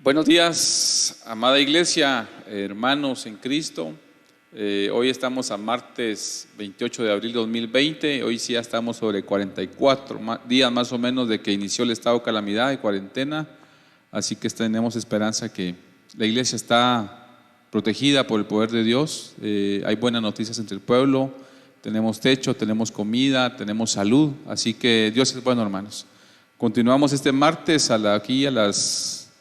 Buenos días, amada iglesia, hermanos en Cristo. Hoy estamos a martes 28 de abril de 2020. Hoy sí ya estamos sobre 44 días más o menos de que inició el estado de calamidad y cuarentena. Así que tenemos esperanza que la iglesia está protegida por el poder de Dios. Hay buenas noticias entre el pueblo. Tenemos techo, tenemos comida, tenemos salud. Así que Dios es bueno, hermanos. Continuamos este martes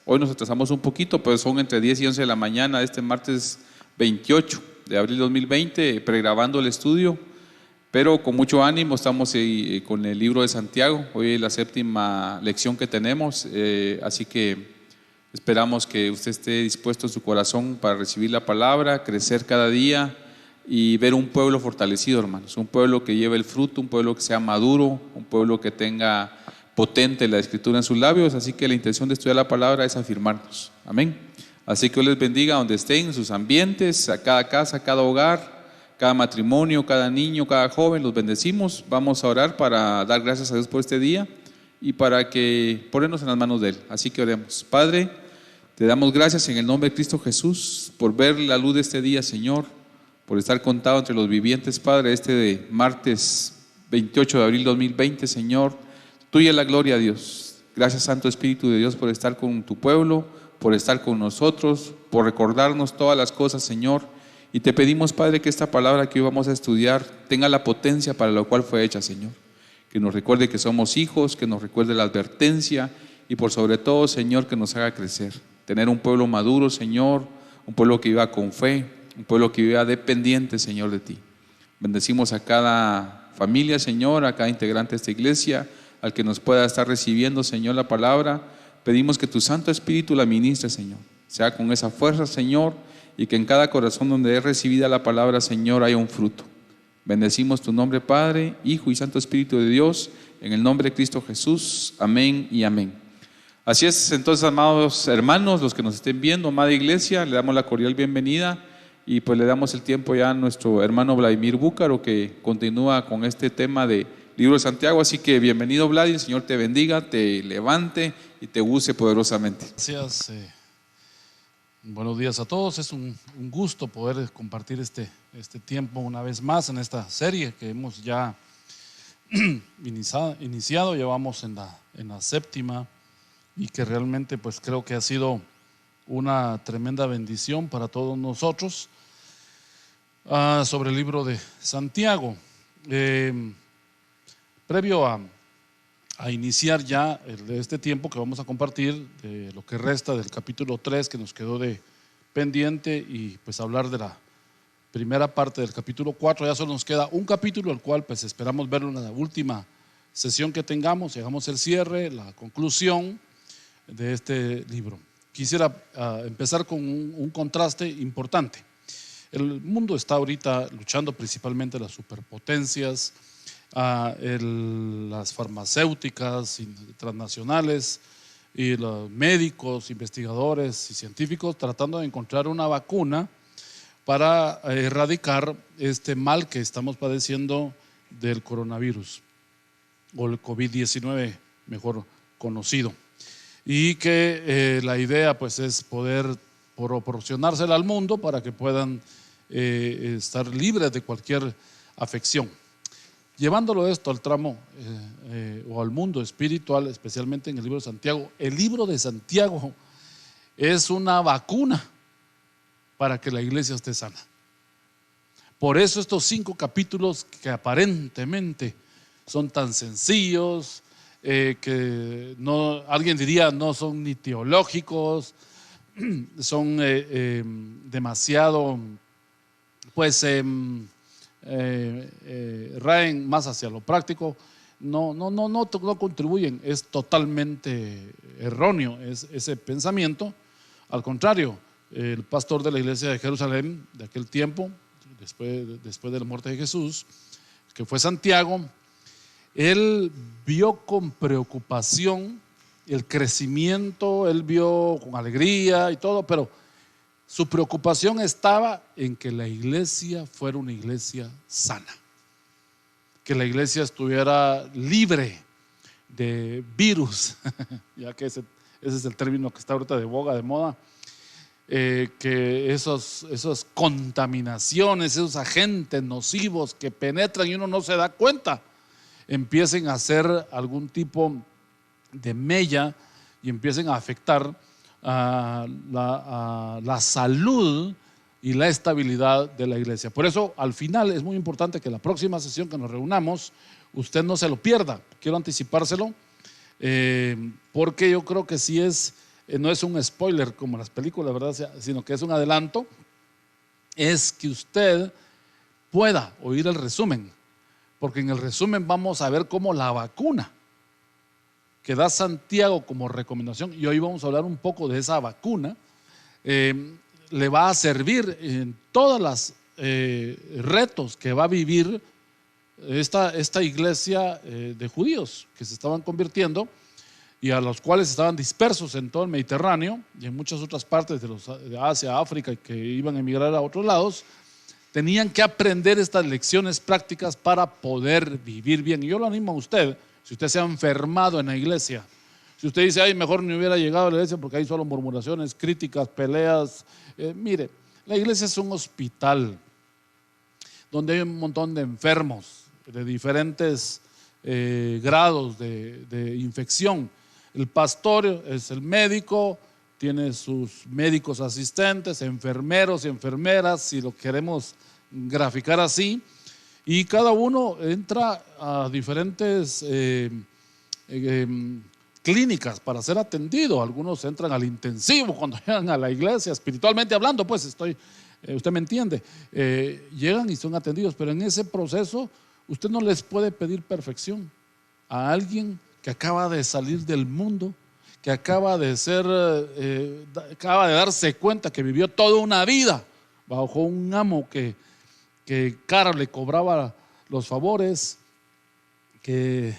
hoy nos atrasamos un poquito, pero son entre 10 y 11 de la mañana, este martes 28 de abril de 2020, pregrabando el estudio, pero con mucho ánimo. Estamos con el libro de Santiago. Hoy es la séptima lección que tenemos, así que esperamos que usted esté dispuesto en su corazón para recibir la palabra, crecer cada día y ver un pueblo fortalecido, hermanos, un pueblo que lleve el fruto, un pueblo que sea maduro, un pueblo que tenga potente la escritura en sus labios. Así que la intención de estudiar la palabra es afirmarnos. Amén. Así que Dios les bendiga donde estén, en sus ambientes, a cada casa, a cada hogar, cada matrimonio, cada niño, cada joven. Los bendecimos. Vamos a orar para dar gracias a Dios por este día y para que ponernos en las manos de Él. Así que oremos. Padre, te damos gracias en el nombre de Cristo Jesús por ver la luz de este día, Señor, por estar contado entre los vivientes, Padre, de martes 28 de abril de 2020, Señor. Tuya es la gloria, Dios. Gracias, Santo Espíritu de Dios, por estar con tu pueblo, por estar con nosotros, por recordarnos todas las cosas, Señor. Y te pedimos, Padre, que esta palabra que hoy vamos a estudiar tenga la potencia para la cual fue hecha, Señor. Que nos recuerde que somos hijos, que nos recuerde la advertencia y por sobre todo, Señor, que nos haga crecer. Tener un pueblo maduro, Señor, un pueblo que viva con fe, un pueblo que viva dependiente, Señor, de ti. Bendecimos a cada familia, Señor, a cada integrante de esta iglesia, al que nos pueda estar recibiendo, Señor, la palabra. Pedimos que tu Santo Espíritu la ministre, Señor, sea con esa fuerza, Señor, y que en cada corazón donde es recibida la palabra, Señor, haya un fruto. Bendecimos tu nombre, Padre, Hijo y Santo Espíritu de Dios, en el nombre de Cristo Jesús. Amén y amén. Así es, entonces, amados hermanos, los que nos estén viendo, amada iglesia, le damos la cordial bienvenida y pues le damos el tiempo ya a nuestro hermano Vladimir Búcaro, que continúa con este tema de Libro de Santiago. Así que bienvenido, Vlad, y el Señor te bendiga, te levante y te use poderosamente. Gracias. Buenos días a todos. Es un gusto poder compartir este tiempo una vez más en esta serie que hemos ya iniciado. Llevamos en la séptima y que realmente pues creo que ha sido una tremenda bendición para todos nosotros sobre el libro de Santiago. Previo a iniciar ya este tiempo que vamos a compartir, de lo que resta del capítulo 3 que nos quedó de pendiente, y pues hablar de la primera parte del capítulo 4, ya solo nos queda un capítulo, el cual pues esperamos verlo en la última sesión que tengamos, hagamos el cierre, la conclusión de este libro. Quisiera empezar con un contraste importante. El mundo está ahorita luchando principalmente las superpotencias, las farmacéuticas transnacionales y los médicos, investigadores y científicos tratando de encontrar una vacuna para erradicar este mal que estamos padeciendo del coronavirus o el COVID-19 mejor conocido, y que la idea pues es poder proporcionársela al mundo para que puedan estar libres de cualquier afección. Llevándolo esto al tramo o al mundo espiritual, especialmente en el libro de Santiago. El libro de Santiago es una vacuna para que la iglesia esté sana. Por eso estos 5 capítulos que aparentemente son tan sencillos, que no, alguien diría no son ni teológicos, son demasiado pues raen más hacia lo práctico, no contribuyen. Es totalmente erróneo ese pensamiento. Al contrario, el pastor de la iglesia de Jerusalén de aquel tiempo, después de la muerte de Jesús, que fue Santiago, él vio con preocupación el crecimiento, él vio con alegría y todo, pero su preocupación estaba en que la iglesia fuera una iglesia sana, que la iglesia estuviera libre de virus, ya que ese es el término que está ahorita de boga, de moda, que esas contaminaciones, esos agentes nocivos que penetran y uno no se da cuenta, empiecen a hacer algún tipo de mella y empiecen a afectar a la salud y la estabilidad de la iglesia. Por eso, al final, es muy importante que la próxima sesión que nos reunamos, usted no se lo pierda. Quiero anticipárselo, porque yo creo que sí no es un spoiler como las películas, ¿verdad? Sino que es un adelanto, es que usted pueda oír el resumen, porque en el resumen vamos a ver cómo la vacuna que da Santiago como recomendación, y hoy vamos a hablar un poco de esa vacuna, le va a servir en todos los retos que va a vivir esta iglesia de judíos que se estaban convirtiendo y a los cuales estaban dispersos en todo el Mediterráneo y en muchas otras partes de Asia, África, y que iban a emigrar a otros lados. Tenían que aprender estas lecciones prácticas para poder vivir bien. Y yo lo animo a usted, si usted se ha enfermado en la iglesia, si usted dice, ay, mejor ni hubiera llegado a la iglesia porque hay solo murmuraciones, críticas, peleas. Mire, la iglesia es un hospital donde hay un montón de enfermos de diferentes grados de infección. El pastor es el médico, tiene sus médicos asistentes, enfermeros y enfermeras, si lo queremos graficar así, y cada uno entra a diferentes clínicas para ser atendido. Algunos entran al intensivo cuando llegan a la iglesia, espiritualmente hablando, pues usted me entiende, llegan y son atendidos, pero en ese proceso usted no les puede pedir perfección a alguien que acaba de salir del mundo, que acaba de darse cuenta que vivió toda una vida bajo un amo que caro le cobraba los favores, que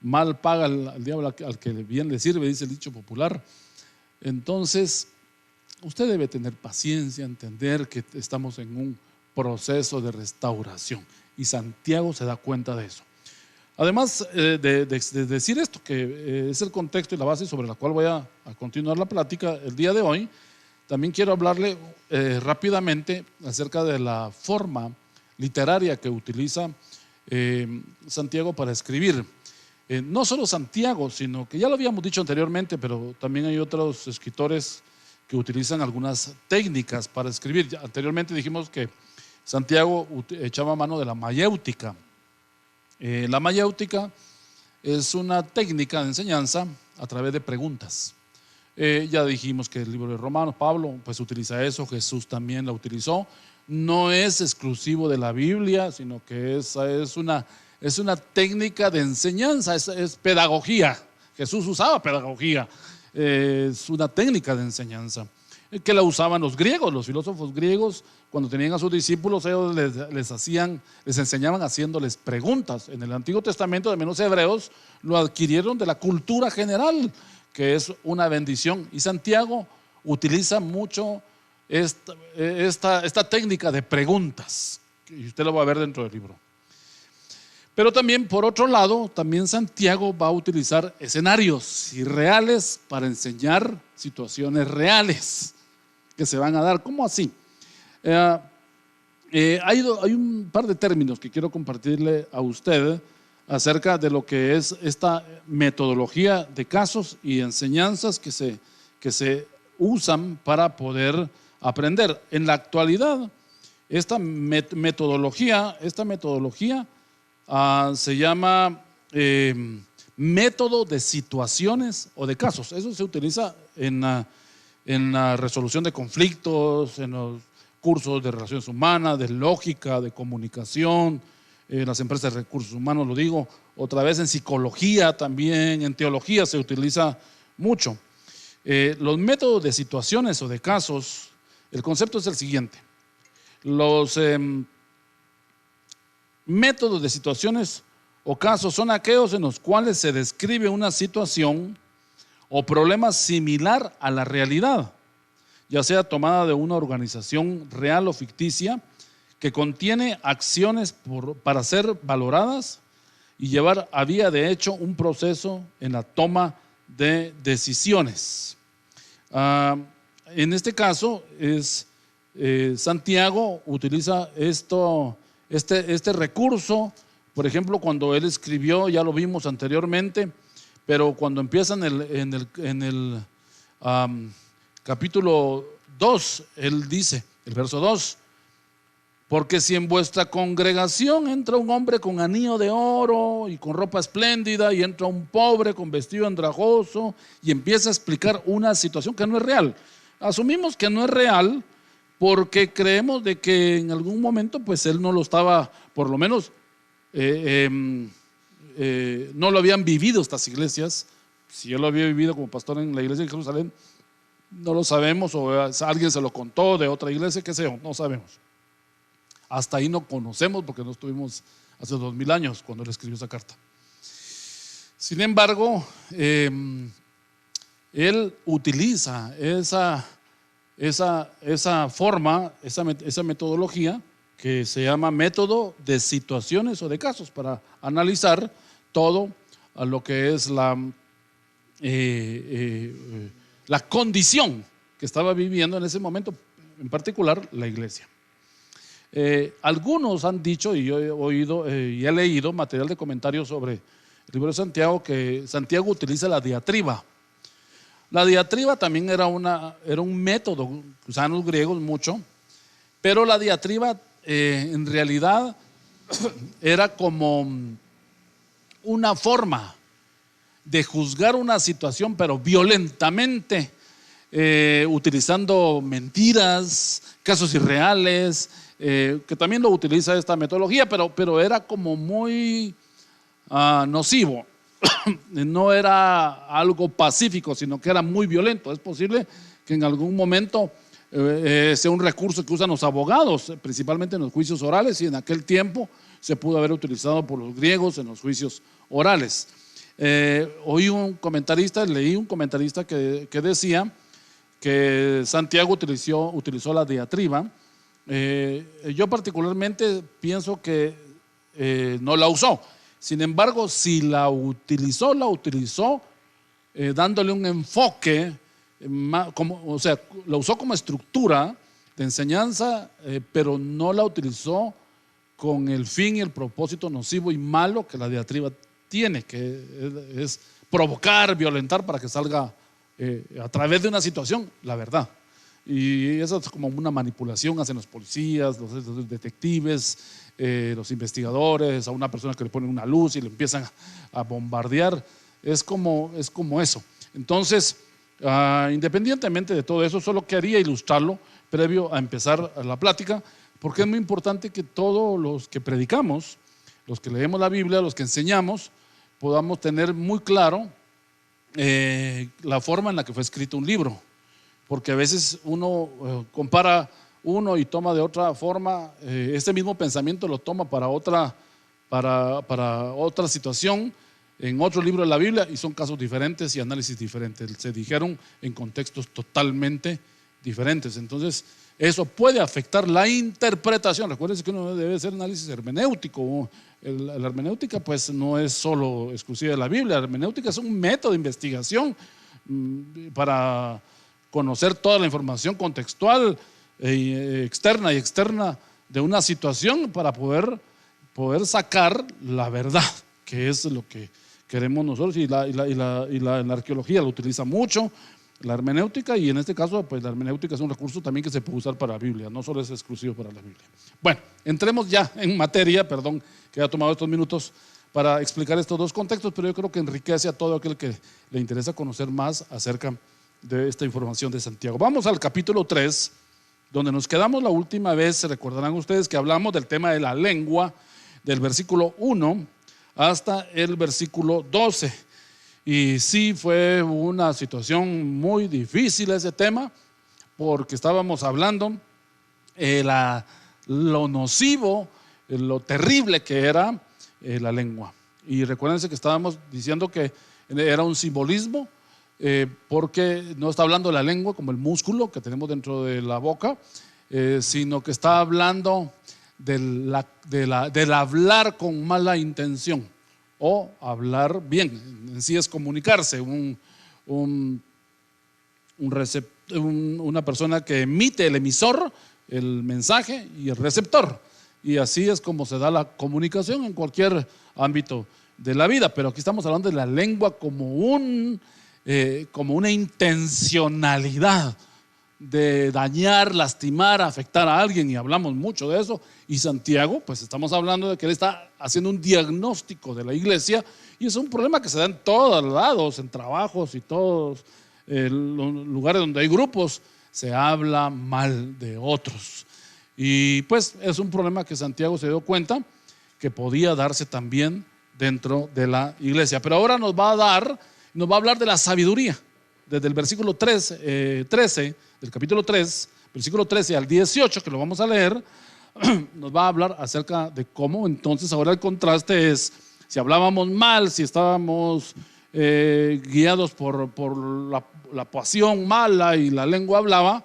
mal paga al diablo al que bien le sirve, dice el dicho popular. Entonces, usted debe tener paciencia, entender que estamos en un proceso de restauración, y Santiago se da cuenta de eso. Además de decir esto, que es el contexto y la base sobre la cual voy a continuar la plática el día de hoy, también quiero hablarle rápidamente acerca de la forma literaria que utiliza Santiago para escribir. No solo Santiago, sino que ya lo habíamos dicho anteriormente, pero también hay otros escritores que utilizan algunas técnicas para escribir. Anteriormente dijimos que Santiago echaba mano de la mayéutica. La mayéutica es una técnica de enseñanza a través de preguntas. Ya dijimos que el libro de Romanos, Pablo pues utiliza eso, Jesús también la utilizó. No es exclusivo de la Biblia, sino que es una técnica de enseñanza, es pedagogía. Jesús usaba pedagogía, es una técnica de enseñanza que la usaban los griegos, los filósofos griegos. Cuando tenían a sus discípulos, ellos les enseñaban haciéndoles preguntas. En el Antiguo Testamento, de menos hebreos, lo adquirieron de la cultura general, que es una bendición. Y Santiago utiliza mucho esta técnica de preguntas, y usted lo va a ver dentro del libro. Pero también, por otro lado, también Santiago va a utilizar escenarios irreales para enseñar situaciones reales que se van a dar. ¿Cómo así? Hay un par de términos que quiero compartirle a usted acerca de lo que es esta metodología de casos y enseñanzas que se usan para poder aprender. En la actualidad, esta metodología se llama método de situaciones o de casos. Eso se utiliza en la resolución de conflictos, en los cursos de relaciones humanas, de lógica, de comunicación, en las empresas de recursos humanos, lo digo otra vez, en psicología también, en teología se utiliza mucho. Los métodos de situaciones o de casos, el concepto es el siguiente: los métodos de situaciones o casos son aquellos en los cuales se describe una situación o problema similar a la realidad, ya sea tomada de una organización real o ficticia, que contiene acciones para ser valoradas y llevar a vía de hecho un proceso en la toma de decisiones. En este caso Santiago utiliza este recurso. Por ejemplo, cuando él escribió, ya lo vimos anteriormente, pero cuando empieza en el capítulo 2, él dice, el verso 2: porque si en vuestra congregación entra un hombre con anillo de oro y con ropa espléndida, y entra un pobre con vestido andrajoso, y empieza a explicar una situación que no es real. Asumimos que no es real porque creemos de que en algún momento pues él no lo estaba, por lo menos no lo habían vivido estas iglesias. Si él lo había vivido como pastor en la iglesia de Jerusalén, no lo sabemos, o alguien se lo contó de otra iglesia, qué sé yo, no sabemos. Hasta ahí no conocemos porque no estuvimos hace 2000 años cuando él escribió esa carta. Sin embargo, él utiliza esa forma, esa metodología que se llama método de situaciones o de casos, para analizar todo a lo que es la condición que estaba viviendo en ese momento, en particular la iglesia. Algunos han dicho, y yo he oído y he leído material de comentarios sobre el libro de Santiago, que Santiago utiliza la diatriba. La diatriba también era un método que usaban los griegos mucho, pero la diatriba en realidad era como una forma de juzgar una situación, pero violentamente, utilizando mentiras, casos irreales, que también lo utiliza esta metodología, pero era como muy nocivo. No era algo pacífico, sino que era muy violento. Es posible que en algún momento sea un recurso que usan los abogados, principalmente en los juicios orales, y en aquel tiempo se pudo haber utilizado por los griegos en los juicios orales. Leí un comentarista que decía que Santiago utilizó la diatriba. Yo particularmente pienso que no la usó. Sin embargo, si la utilizó dándole un enfoque, o sea, la usó como estructura de enseñanza, pero no la utilizó con el fin y el propósito nocivo y malo que la diatriba tiene, que es provocar, violentar para que salga a través de una situación la verdad. Y eso es como una manipulación, hacen los policías, los detectives, los investigadores, a una persona que le ponen una luz y le empiezan a bombardear. Es como eso. Entonces, independientemente de todo eso, solo quería ilustrarlo previo a empezar la plática, porque es muy importante que todos los que predicamos, los que leemos la Biblia, los que enseñamos, podamos tener muy claro la forma en la que fue escrito un libro. Porque a veces uno compara uno y toma de otra forma, este mismo pensamiento lo toma para otra situación en otro libro de la Biblia, y son casos diferentes y análisis diferentes, se dijeron en contextos totalmente diferentes. Entonces eso puede afectar la interpretación. Recuérdense que uno debe hacer análisis hermenéutico. La hermenéutica pues no es solo exclusiva de la Biblia. La hermenéutica es un método de investigación para conocer toda la información contextual, externa y externa de una situación, para poder sacar la verdad, que es lo que queremos nosotros. Y la arqueología lo utiliza mucho, la hermenéutica, y en este caso pues la hermenéutica es un recurso también que se puede usar para la Biblia, no solo es exclusivo para la Biblia. Bueno, entremos ya en materia. Perdón que haya tomado estos minutos para explicar estos dos contextos, pero yo creo que enriquece a todo aquel que le interesa conocer más acerca de esta información de Santiago. Vamos al capítulo 3, donde nos quedamos la última vez. Se recordarán ustedes que hablamos del tema de la lengua, del versículo 1 hasta el versículo 12. Y sí, fue una situación muy difícil ese tema, porque estábamos hablando lo nocivo, lo terrible que era la lengua. Y recuérdense que estábamos diciendo que era un simbolismo, porque no está hablando de la lengua como el músculo que tenemos dentro de la boca, sino que está hablando del hablar con mala intención o hablar bien. en sí es comunicarse, una persona que emite, el emisor, el mensaje, y el receptor. Y así es como se da la comunicación en cualquier ámbito de la vida. Pero aquí estamos hablando de la lengua como una intencionalidad de dañar, lastimar, afectar a alguien, y hablamos mucho de eso. Y Santiago, pues estamos hablando de que él está haciendo un diagnóstico de la iglesia, y es un problema que se da en todos lados, en trabajos y todos los lugares donde hay grupos, se habla mal de otros. Y pues es un problema que Santiago se dio cuenta que podía darse también dentro de la iglesia. Pero ahora nos va a hablar de la sabiduría, desde el versículo 13 del capítulo 3, versículo 13 al 18, que lo vamos a leer. Nos va a hablar acerca de cómo entonces ahora el contraste es, si hablábamos mal, si estábamos guiados por la pasión mala y la lengua hablaba,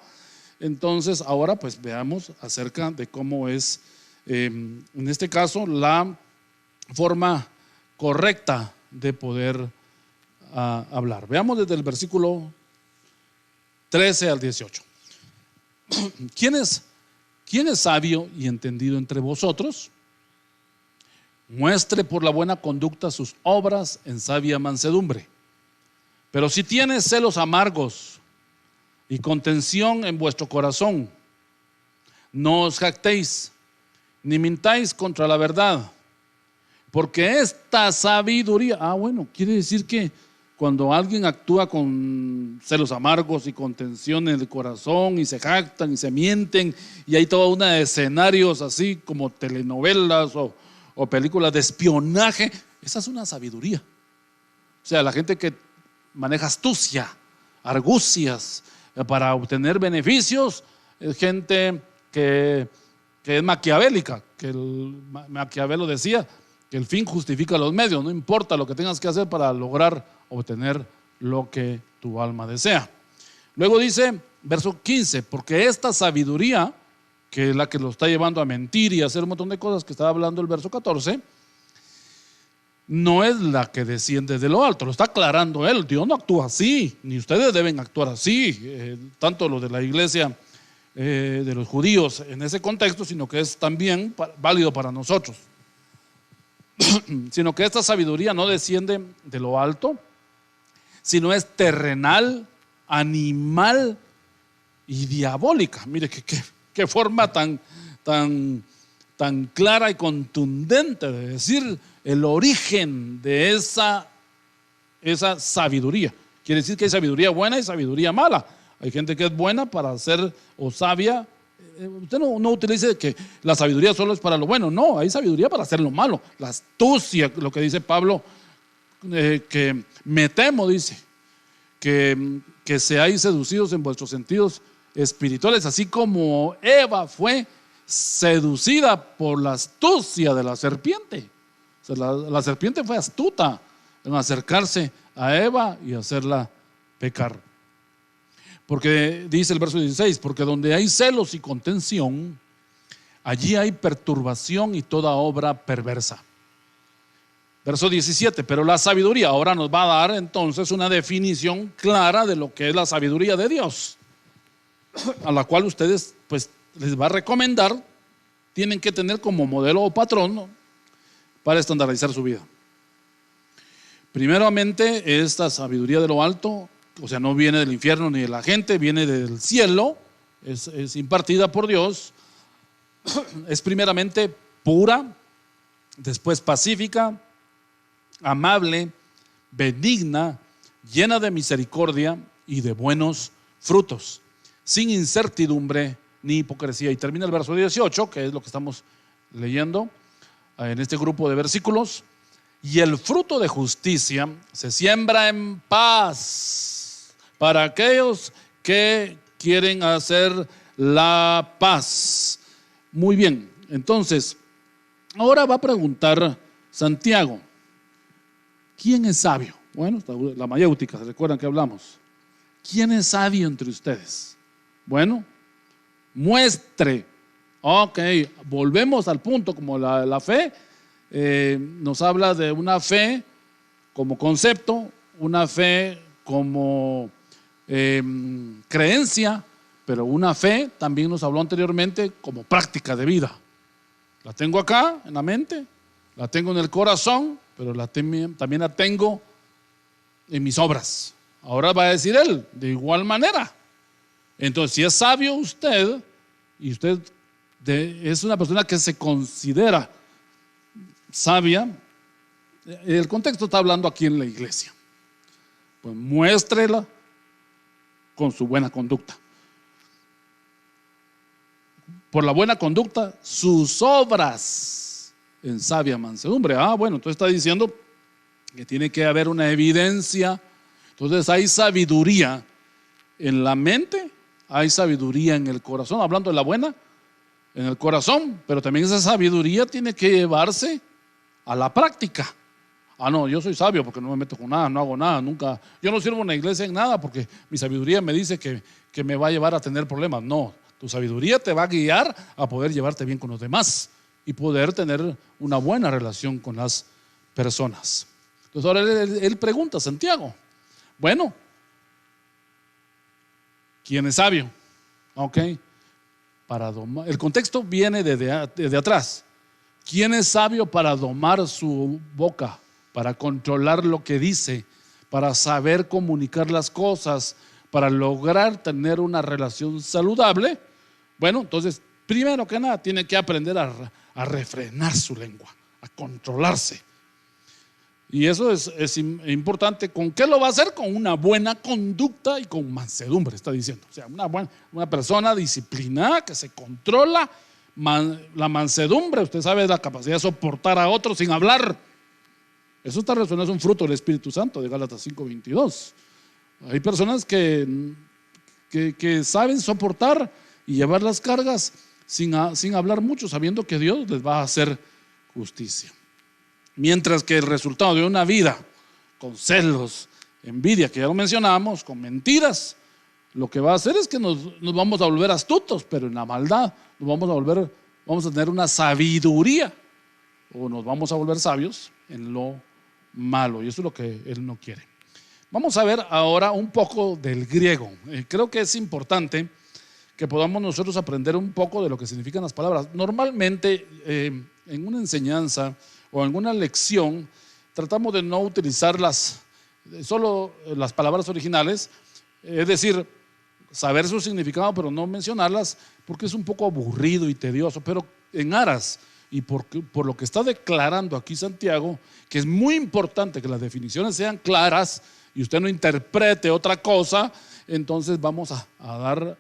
entonces ahora pues veamos acerca de cómo es, en este caso, la forma correcta de poder hablar. Veamos desde el versículo 13 al 18. ¿Quién es sabio y entendido entre vosotros? Muestre por la buena conducta sus obras en sabia mansedumbre. Pero si tiene celos amargos y contención en vuestro corazón, no os jactéis, ni mintáis contra la verdad, porque esta sabiduría, quiere decir que cuando alguien actúa con celos amargos y contención en el corazón, y se jactan y se mienten, y hay toda una de escenarios así como telenovelas o películas de espionaje, esa es una sabiduría. O sea, la gente que maneja astucia, argucias para obtener beneficios, es gente que es maquiavélica, que Maquiavelo decía que el fin justifica los medios, no importa lo que tengas que hacer para lograr obtener lo que tu alma desea. Luego dice, verso 15, porque esta sabiduría, que es la que lo está llevando a mentir y a hacer un montón de cosas que estaba hablando el verso 14, no es la que desciende de lo alto, lo está aclarando él. Dios no actúa así, ni ustedes deben actuar así, tanto lo de la iglesia de los judíos en ese contexto, sino que es también válido para nosotros. Sino que esta sabiduría no desciende de lo alto, sino es terrenal, animal y diabólica. Mire qué forma tan clara y contundente de decir el origen de esa sabiduría. Quiere decir que hay sabiduría buena y sabiduría mala. Hay gente que es buena para ser o sabia. Usted no utilice que la sabiduría solo es para lo bueno. No, hay sabiduría para hacer lo malo. La astucia, lo que dice Pablo, que me temo, dice, que seáis seducidos en vuestros sentidos espirituales, así como Eva fue seducida por la astucia de la serpiente. O sea, la serpiente fue astuta en acercarse a Eva y hacerla pecar. Porque dice el verso 16, porque donde hay celos y contención, allí hay perturbación y toda obra perversa. Verso 17, pero la sabiduría, ahora nos va a dar entonces una definición clara de lo que es la sabiduría de Dios, a la cual ustedes pues les va a recomendar, tienen que tener como modelo o patrón, ¿no?, para estandarizar su vida. Primeramente, esta sabiduría de lo alto, o sea, no viene del infierno ni de la gente, viene del cielo, es impartida por Dios, es primeramente pura, después pacífica, amable, benigna, llena de misericordia y de buenos frutos, sin incertidumbre ni hipocresía. Y termina el verso 18, que es lo que estamos leyendo en este grupo de versículos. Y el fruto de justicia se siembra en paz para aquellos que quieren hacer la paz. Muy bien, entonces ahora va a preguntar Santiago, ¿quién es sabio? Bueno, la mayéutica, ¿se recuerdan que hablamos? ¿Quién es sabio entre ustedes? Bueno, muestre. Ok, volvemos al punto, como la fe nos habla de una fe como concepto, una fe como creencia, pero una fe, también nos habló anteriormente, como práctica de vida. La tengo acá en la mente, la tengo en el corazón, pero también la tengo en mis obras. Ahora va a decir él, de igual manera. Entonces, si es sabio usted, y usted es una persona que se considera sabia, el contexto está hablando aquí en la iglesia, pues muéstrela con su buena conducta. Por la buena conducta, sus obras en sabia mansedumbre. Bueno, entonces está diciendo que tiene que haber una evidencia. Entonces hay sabiduría en la mente, hay sabiduría en el corazón, hablando de la buena, en el corazón, pero también esa sabiduría tiene que llevarse a la práctica. No, yo soy sabio porque no me meto con nada, no hago nada, nunca, yo no sirvo en la iglesia en nada porque mi sabiduría me dice que me va a llevar a tener problemas. No, tu sabiduría te va a guiar a poder llevarte bien con los demás y poder tener una buena relación con las personas. Entonces ahora él pregunta a Santiago, bueno, ¿quién es sabio? Ok, para domar, el contexto viene desde atrás. ¿Quién es sabio para domar su boca, para controlar lo que dice, para saber comunicar las cosas, para lograr tener una relación saludable? Bueno, entonces, primero que nada, tiene que aprender a refrenar su lengua, a controlarse. Y eso es importante. ¿Con qué lo va a hacer? Con una buena conducta y con mansedumbre, está diciendo. O sea, una persona disciplinada que se controla. La mansedumbre, usted sabe, es la capacidad de soportar a otros sin hablar. Eso está relacionado, es un fruto del Espíritu Santo de Gálatas 5:22. Hay personas que saben soportar y llevar las cargas sin hablar mucho, sabiendo que Dios les va a hacer justicia. Mientras que el resultado de una vida con celos, envidia, que ya lo mencionamos, con mentiras, lo que va a hacer es que nos vamos a volver astutos, pero en la maldad vamos a tener una sabiduría, o nos vamos a volver sabios en lo malo, y eso es lo que él no quiere. Vamos a ver ahora un poco del griego. Creo que es importante que podamos nosotros aprender un poco de lo que significan las palabras. Normalmente en una enseñanza o en una lección tratamos de no utilizar solo las palabras originales, es decir, saber su significado pero no mencionarlas, porque es un poco aburrido y tedioso. Pero en aras y por lo que está declarando aquí Santiago, que es muy importante que las definiciones sean claras y usted no interprete otra cosa, entonces vamos a dar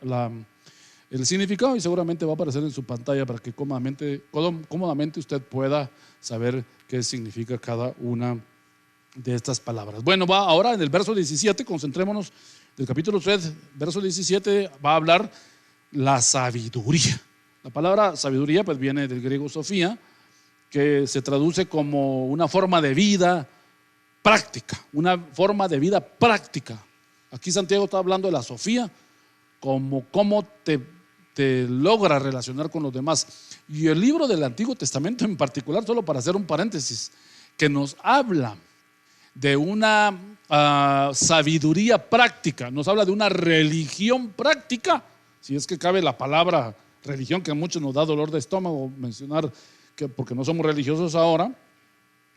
el significado, y seguramente va a aparecer en su pantalla para que cómodamente usted pueda saber qué significa cada una de estas palabras. Bueno, ahora en el verso 17, concentrémonos. Del capítulo 3, verso 17, va a hablar la sabiduría. La palabra sabiduría pues viene del griego sofía, que se traduce como una forma de vida práctica, una forma de vida práctica. Aquí Santiago está hablando de la sofía como cómo te logra relacionar con los demás. Y el libro del Antiguo Testamento en particular, solo para hacer un paréntesis, que nos habla de una sabiduría práctica, nos habla de una religión práctica, si es que cabe la palabra religión, que a muchos nos da dolor de estómago mencionar, porque no somos religiosos ahora,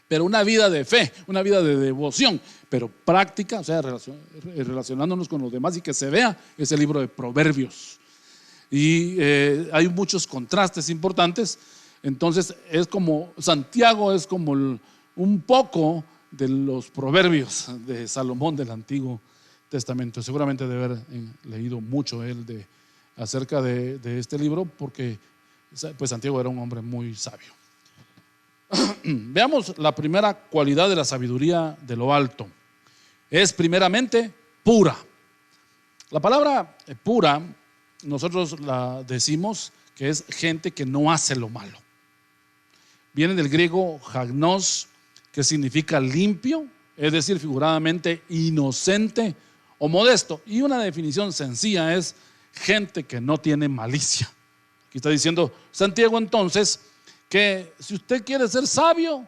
pero una vida de fe, una vida de devoción, pero práctica, o sea, relacionándonos con los demás, y que se vea ese libro de Proverbios. Y hay muchos contrastes importantes. Entonces Santiago es como un poco de los proverbios de Salomón del Antiguo Testamento. Seguramente debe haber leído mucho él acerca de este libro, porque pues Santiago era un hombre muy sabio. Veamos la primera cualidad de la sabiduría de lo alto. Es primeramente pura. La palabra pura, nosotros la decimos que es gente que no hace lo malo. Viene del griego hagnos, que significa limpio, es decir, figuradamente inocente o modesto. Y una definición sencilla es gente que no tiene malicia. Aquí está diciendo Santiago entonces que si usted quiere ser sabio,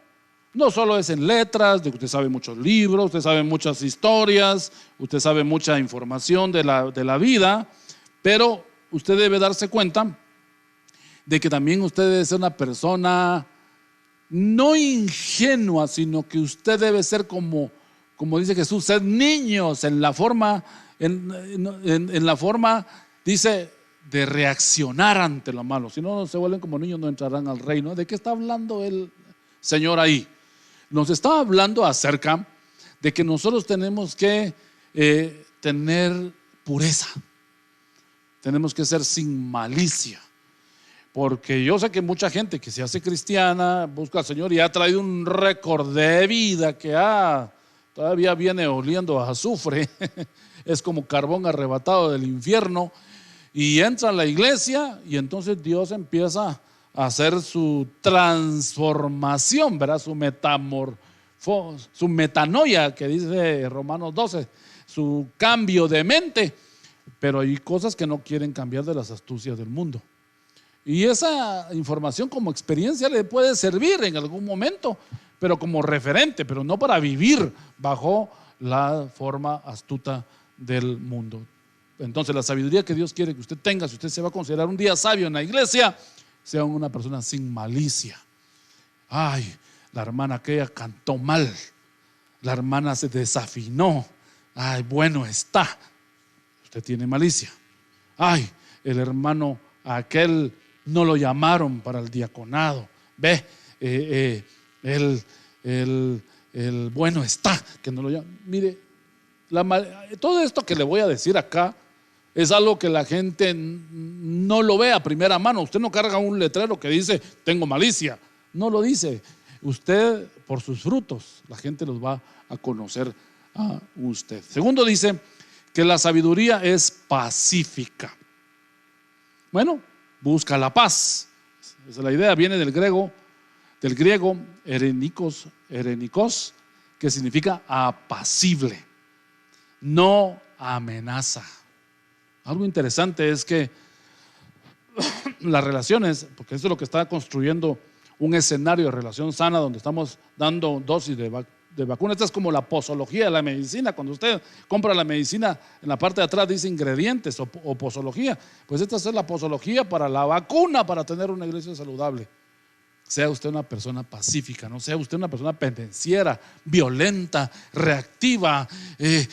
No solo es en letras, de que usted sabe muchos libros, usted sabe muchas historias, usted sabe mucha información de la vida, pero usted debe darse cuenta de que también usted debe ser una persona no ingenua, sino que usted debe ser como dice Jesús, ser niños en la forma, en la forma, dice, de reaccionar ante lo malo. Si no se vuelven como niños, no entrarán al reino. ¿De qué está hablando el Señor ahí? Nos está hablando acerca de que nosotros tenemos que tener pureza, tenemos que ser sin malicia. Porque yo sé que mucha gente que se hace cristiana busca al Señor y ha traído un récord de vida que todavía viene oliendo a azufre, es como carbón arrebatado del infierno, y entra a la iglesia y entonces Dios empieza a hacer su transformación, ¿verdad? Su metanoia, que dice Romanos 12, su cambio de mente. Pero hay cosas que no quieren cambiar de las astucias del mundo. Y esa información como experiencia le puede servir en algún momento, pero como referente, pero no para vivir bajo la forma astuta del mundo. Entonces la sabiduría que Dios quiere que usted tenga, si usted se va a considerar un día sabio en la iglesia, sea una persona sin malicia. Ay, la hermana aquella cantó mal, la hermana se desafinó, ay, bueno está, usted tiene malicia. Ay, el hermano aquel no lo llamaron para el diaconado, ve, el bueno está, que no lo llaman. Mire, todo esto que le voy a decir acá es algo que la gente no lo ve a primera mano. Usted no carga un letrero que dice tengo malicia, no lo dice. Usted, por sus frutos, la gente los va a conocer a usted. Segundo, dice que la sabiduría es pacífica. Bueno, busca la paz. Esa es la idea, viene del griego erenikos, que significa apacible, no amenaza. Algo interesante es que las relaciones, porque eso es lo que está construyendo un escenario de relación sana donde estamos dando dosis de vacuna. Esta es como la posología de la medicina. Cuando usted compra la medicina, en la parte de atrás dice ingredientes o posología. Pues esta es la posología para la vacuna, para tener una iglesia saludable. Sea usted una persona pacífica, no sea usted una persona pendenciera, violenta, reactiva, que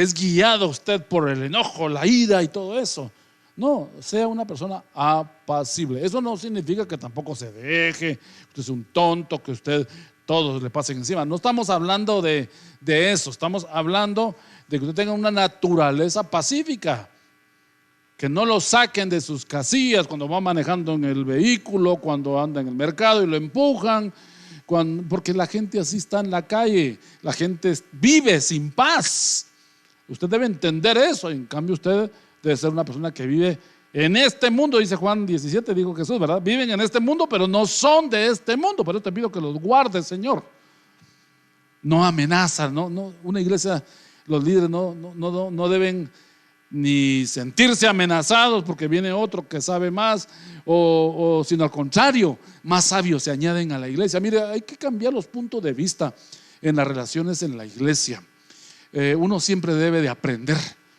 es guiado usted por el enojo, la ira y todo eso. No, sea una persona apacible. Eso no significa que tampoco se deje, que usted es un tonto, que usted todos le pasen encima. No estamos hablando de eso, estamos hablando de que usted tenga una naturaleza pacífica, que no lo saquen de sus casillas cuando va manejando en el vehículo, cuando anda en el mercado y lo empujan, porque la gente así está en la calle, la gente vive sin paz. Usted debe entender eso. En cambio usted debe ser una persona que vive en este mundo, dice Juan 17, dijo Jesús, ¿verdad? Viven en este mundo, pero no son de este mundo. Por eso te pido que los guardes, Señor. No amenazan, no, una iglesia, los líderes no deben ni sentirse amenazados porque viene otro que sabe más, sino al contrario, más sabios se añaden a la iglesia. Mire, hay que cambiar los puntos de vista en las relaciones en la iglesia. Uno siempre debe de aprender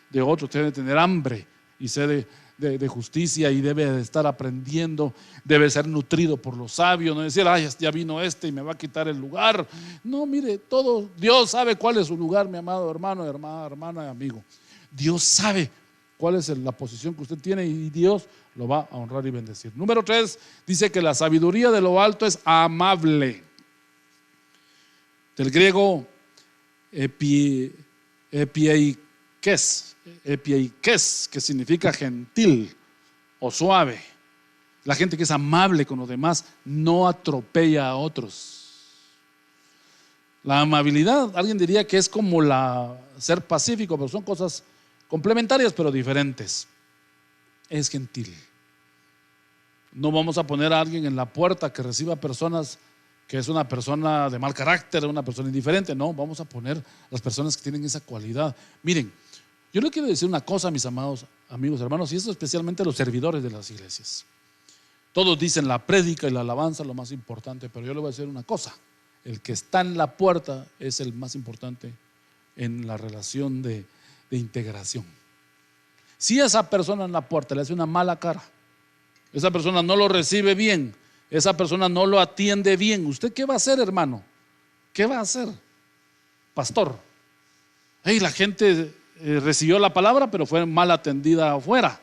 de otros, debe tener hambre y sed de justicia y debe de estar aprendiendo, debe ser nutrido por los sabios, no decir, ay, ya vino este y me va a quitar el lugar. No, mire, Dios sabe cuál es su lugar, mi amado hermano, hermana y amigo. Dios sabe cuál es la posición que usted tiene y Dios lo va a honrar y bendecir. Número 3, dice que la sabiduría de lo alto es amable. Del griego epiaikes, que significa gentil o suave. La gente que es amable con los demás no atropella a otros. La amabilidad, alguien diría que es como ser pacífico, pero son cosas complementarias pero diferentes. Es gentil. No vamos a poner a alguien en la puerta que reciba personas que es una persona de mal carácter, una persona indiferente. No, vamos a poner las personas que tienen esa cualidad. Miren, yo le quiero decir una cosa, mis amados amigos, hermanos, y eso especialmente a los servidores de las iglesias. Todos dicen la prédica y la alabanza es lo más importante, pero yo le voy a decir una cosa: el que está en la puerta es el más importante en la relación de integración. Si esa persona en la puerta le hace una mala cara, esa persona no lo recibe bien, esa persona no lo atiende bien, ¿usted qué va a hacer, hermano? ¿Qué va a hacer, pastor? Hey, la gente recibió la palabra, pero fue mal atendida afuera.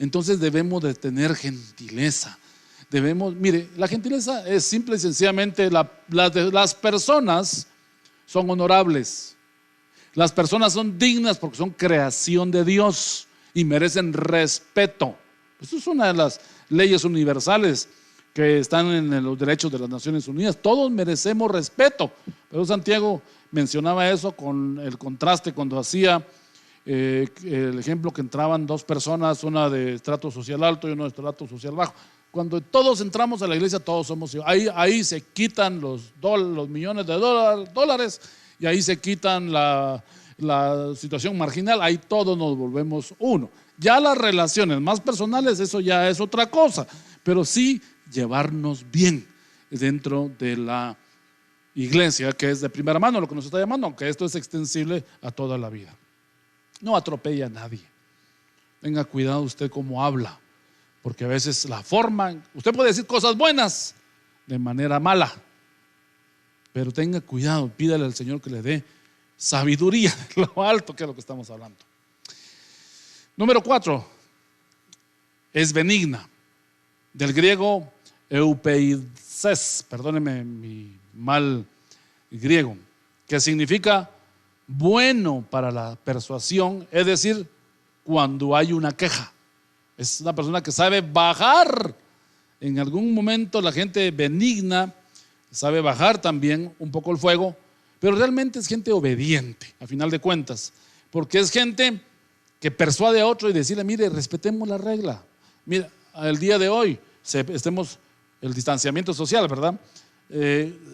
Entonces debemos de tener gentileza. Mire, la gentileza es simple y sencillamente las personas son honorables. Las personas son dignas porque son creación de Dios y merecen respeto. Eso es una de las leyes universales que están en los derechos de las Naciones Unidas. Todos merecemos respeto. Pero Santiago mencionaba eso con el contraste cuando hacía el ejemplo que entraban dos personas, una de estrato social alto y una de estrato social bajo. Cuando todos entramos a la iglesia, todos somos ahí se quitan los millones de dólares y ahí se quitan la situación marginal, ahí todos nos volvemos uno. Ya las relaciones más personales, eso ya es otra cosa, pero sí llevarnos bien dentro de la iglesia, que es de primera mano lo que nos está llamando, aunque esto es extensible a toda la vida. No atropella a nadie. Tenga cuidado usted cómo habla, porque a veces la forma, usted puede decir cosas buenas de manera mala, pero tenga cuidado, pídale al Señor que le dé sabiduría de lo alto, que es lo que estamos hablando. Número 4, es benigna, del griego eupeises, perdóneme mi mal griego, que significa bueno para la persuasión, es decir, cuando hay una queja. Es una persona que sabe bajar. En algún momento la gente benigna sabe bajar también un poco el fuego, pero realmente es gente obediente, a final de cuentas, porque es gente que persuade a otro y decirle: mire, respetemos la regla. Mira, el día de hoy estemos el distanciamiento social, ¿verdad?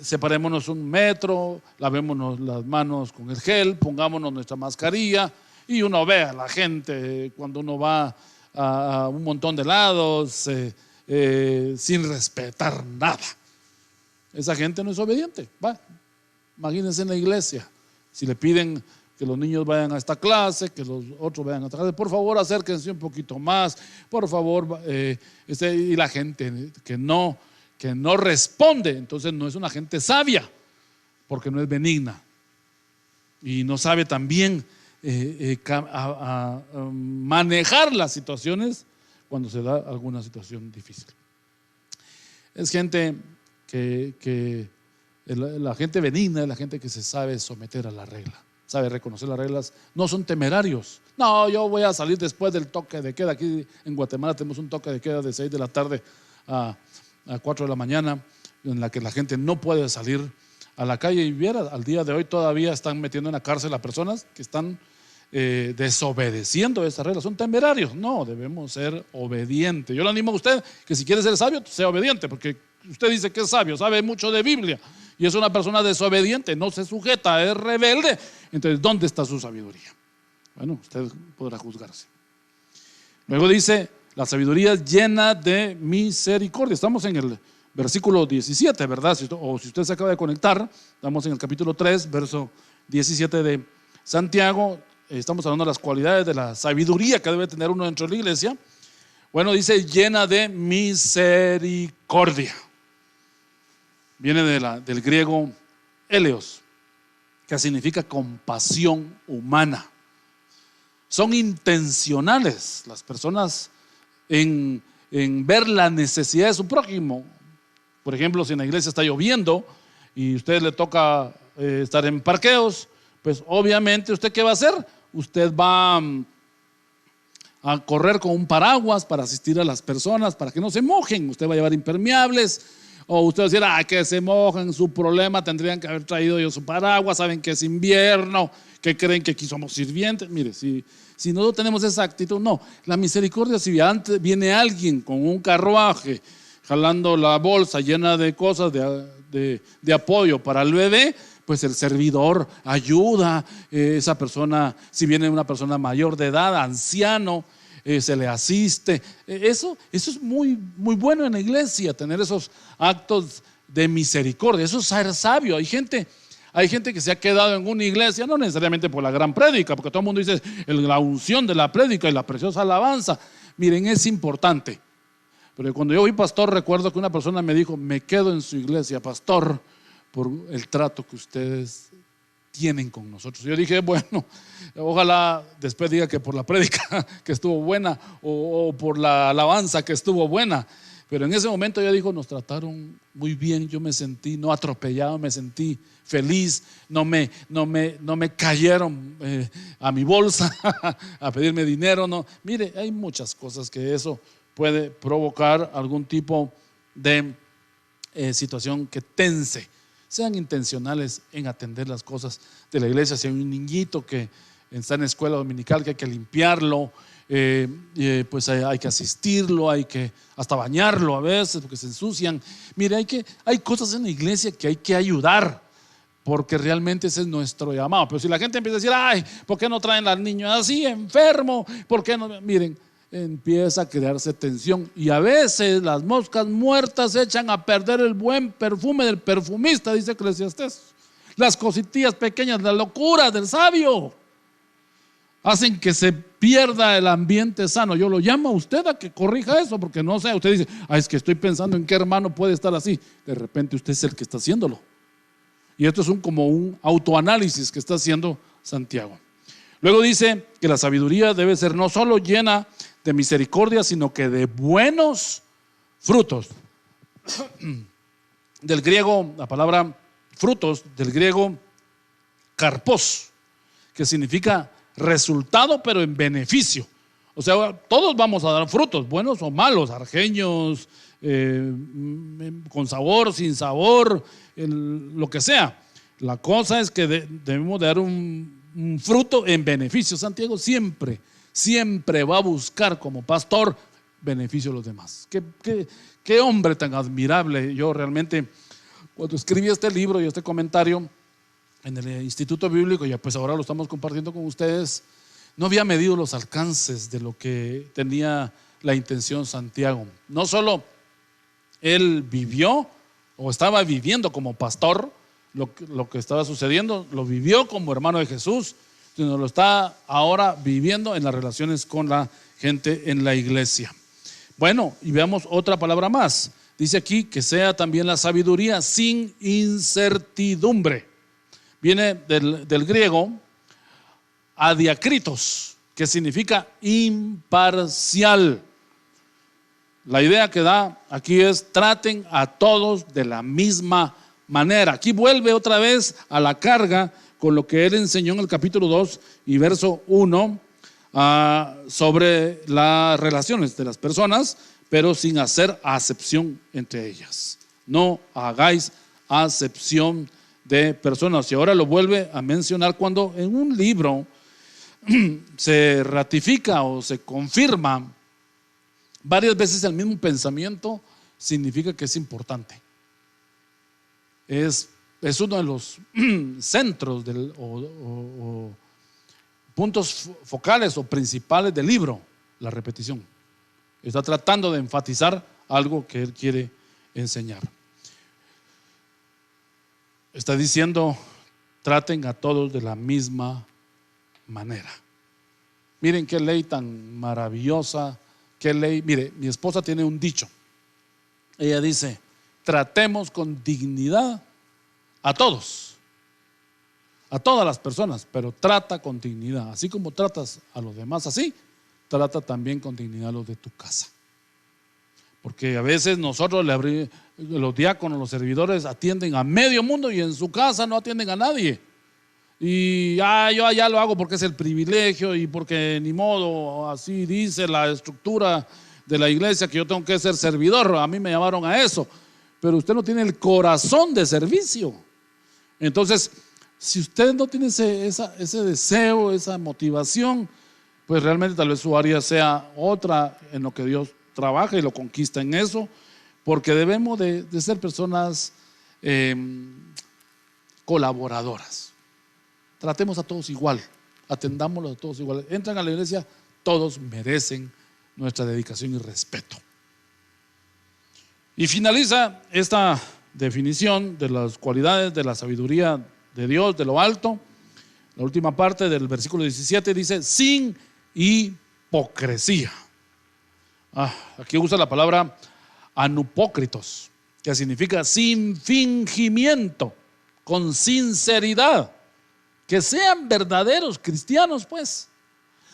Separémonos 1 metro, lavémonos las manos con el gel, pongámonos nuestra mascarilla, y uno ve a la gente cuando uno va a un montón de lados sin respetar nada. Esa gente no es obediente. Imagínense en la iglesia, si le piden que los niños vayan a esta clase, que los otros vayan a esta clase, por favor acérquense un poquito más, por favor, y la gente que no responde, entonces no es una gente sabia, porque no es benigna y no sabe también manejar las situaciones cuando se da alguna situación difícil. Es gente que la gente benigna es la gente que se sabe someter a la regla, sabe reconocer las reglas, no son temerarios. No, yo voy a salir después del toque de queda. Aquí en Guatemala tenemos un toque de queda de 6 de la tarde a 4 de la mañana, en la que la gente no puede salir a la calle, y viera, al día de hoy todavía están metiendo en la cárcel a personas que están desobedeciendo esas reglas. Son temerarios. No, debemos ser obedientes. Yo le animo a usted que si quiere ser sabio, sea obediente, porque usted dice que es sabio, sabe mucho de Biblia y es una persona desobediente, no se sujeta, es rebelde. Entonces, ¿dónde está su sabiduría? Bueno, usted podrá juzgarse. Luego dice: la sabiduría es llena de misericordia. Estamos en el versículo 17, ¿verdad? O si usted se acaba de conectar, estamos en el capítulo 3, verso 17 de Santiago. Estamos hablando de las cualidades de la sabiduría que debe tener uno dentro de la iglesia. Bueno, dice llena de misericordia. Viene del griego eleos, que significa compasión humana. Son intencionales las personas en ver la necesidad de su prójimo. Por ejemplo, si en la iglesia está lloviendo y a usted le toca estar en parqueos, pues obviamente ¿usted qué va a hacer? Usted va a correr con un paraguas para asistir a las personas para que no se mojen. Usted va a llevar impermeables, o usted va a decir: que se mojen, su problema, tendrían que haber traído yo su paraguas, saben que es invierno, que creen que aquí somos sirvientes. Mire, si no tenemos esa actitud, no. La misericordia, si antes viene alguien con un carruaje jalando la bolsa llena de cosas de apoyo para el bebé, pues el servidor ayuda, esa persona, si viene una persona mayor de edad, anciano, se le asiste. Eso es muy, muy bueno en la iglesia, tener esos actos de misericordia. Eso es ser sabio. Hay gente que se ha quedado en una iglesia, no necesariamente por la gran prédica, porque todo el mundo dice la unción de la prédica y la preciosa alabanza. Miren, es importante. Pero cuando yo fui pastor, recuerdo que una persona me dijo: me quedo en su iglesia, pastor, por el trato que ustedes tienen con nosotros. Yo dije, bueno, ojalá después diga que por la prédica que estuvo buena o por la alabanza que estuvo buena. Pero en ese momento yo digo, nos trataron muy bien. Yo me sentí no atropellado, me sentí feliz. No me cayeron a mi bolsa a pedirme dinero. No. Mire, hay muchas cosas que eso puede provocar algún tipo de situación que tense. Sean intencionales en atender las cosas de la iglesia. Si hay un niñito que está en escuela dominical que hay que limpiarlo, pues hay que asistirlo, hay que hasta bañarlo a veces porque se ensucian. Mire, hay cosas en la iglesia que hay que ayudar, porque realmente ese es nuestro llamado. Pero si la gente empieza a decir, ay, ¿por qué no traen al niño así enfermo? ¿Por qué no? Miren, empieza a crearse tensión, y a veces las moscas muertas echan a perder el buen perfume del perfumista, dice Eclesiastés. Las cositillas pequeñas, las locuras del sabio hacen que se pierda el ambiente sano. Yo lo llamo a usted a que corrija eso, porque no sé, usted dice, es que estoy pensando en qué hermano puede estar así. De repente usted es el que está haciéndolo. Y esto es como un autoanálisis que está haciendo Santiago. Luego dice que la sabiduría debe ser no solo llena de misericordia, sino que de buenos frutos. Del griego, la palabra frutos, del griego karpos, que significa resultado, pero en beneficio. O sea, todos vamos a dar frutos, buenos o malos, argeños, con sabor, sin sabor, lo que sea. La cosa es que debemos de dar un fruto en beneficio. Santiago siempre va a buscar como pastor beneficio a los demás. Qué hombre tan admirable. Yo realmente, cuando escribí este libro y este comentario en el Instituto Bíblico, ya pues ahora lo estamos compartiendo con ustedes, no había medido los alcances de lo que tenía la intención Santiago. No solo él vivió o estaba viviendo como pastor lo que estaba sucediendo, lo vivió como hermano de Jesús, sino lo está ahora viviendo en las relaciones con la gente en la iglesia. Bueno, y veamos otra palabra más. Dice aquí que sea también la sabiduría sin incertidumbre. Viene del griego adiakritos, que significa imparcial. La idea que da aquí es: traten a todos de la misma manera. Aquí vuelve otra vez a la carga con lo que él enseñó en el capítulo 2 y verso 1 sobre las relaciones de las personas, pero sin hacer acepción entre ellas. No hagáis acepción de personas. Y ahora lo vuelve a mencionar cuando en un libro se ratifica o se confirma varias veces el mismo pensamiento, significa que es importante. Es uno de los centros o puntos focales o principales del libro, la repetición. Está tratando de enfatizar algo que él quiere enseñar. Está diciendo: traten a todos de la misma manera. Miren qué ley tan maravillosa, qué ley. Mire, mi esposa tiene un dicho. Ella dice: tratemos con dignidad a todos, a todas las personas, pero trata con dignidad. Así como tratas a los demás así, trata también con dignidad a los de tu casa. Porque a veces nosotros, los diáconos, los servidores, atienden a medio mundo y en su casa no atienden a nadie. Y yo allá lo hago porque es el privilegio y porque ni modo, así dice la estructura de la iglesia, que yo tengo que ser servidor. A mí me llamaron a eso. Pero usted no tiene el corazón de servicio. Entonces, si usted no tiene ese deseo, esa motivación, pues realmente tal vez su área sea otra en lo que Dios trabaja y lo conquista en eso, porque debemos de ser personas colaboradoras. Tratemos a todos igual, atendámoslos a todos igual. Entran a la iglesia, todos merecen nuestra dedicación y respeto. Y finaliza esta definición de las cualidades de la sabiduría de Dios, de lo alto. La última parte del versículo 17 dice: sin hipocresía. Aquí usa la palabra anupócritos, que significa sin fingimiento, con sinceridad. Que sean verdaderos cristianos, pues,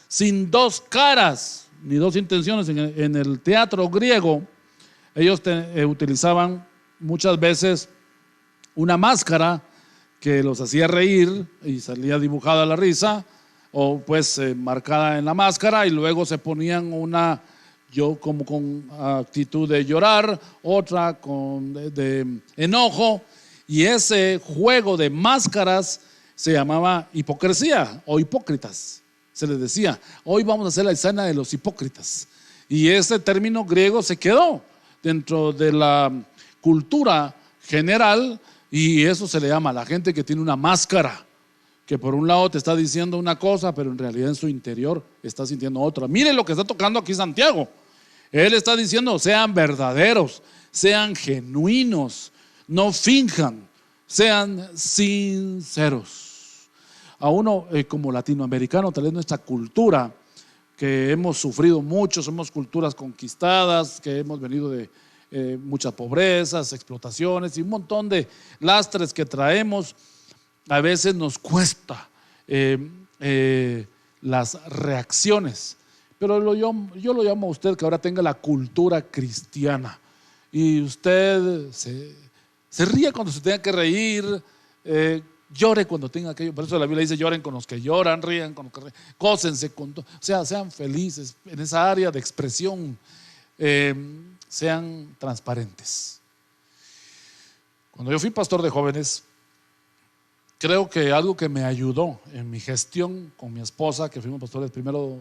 sin dos caras ni dos intenciones. En el teatro griego ellos utilizaban muchas veces una máscara que los hacía reír y salía dibujada la risa, o pues marcada en la máscara, y luego se ponían una como con actitud de llorar, otra con de enojo, y ese juego de máscaras se llamaba hipocresía o hipócritas. Se les decía: hoy vamos a hacer la escena de los hipócritas. Y ese término griego se quedó dentro de la cultura general, y eso se le llama a la gente que tiene una máscara, que por un lado te está diciendo una cosa, pero en realidad en su interior está sintiendo otra. Miren lo que está tocando aquí Santiago. Él está diciendo: sean verdaderos, sean genuinos, no finjan, sean sinceros. A uno como latinoamericano, tal vez nuestra cultura, que hemos sufrido mucho, somos culturas conquistadas, que hemos venido de muchas pobrezas, explotaciones y un montón de lastres que traemos, a veces nos cuesta las reacciones. Pero yo lo llamo a usted que ahora tenga la cultura cristiana, y usted se ríe cuando se tenga que reír, llore cuando tenga aquello. Por eso la Biblia dice: lloren con los que lloran, rían con los que ríen, gócense con todo. O sea, sean felices en esa área de expresión, sean transparentes. Cuando yo fui pastor de jóvenes, creo que algo que me ayudó en mi gestión con mi esposa, que fuimos pastores, primero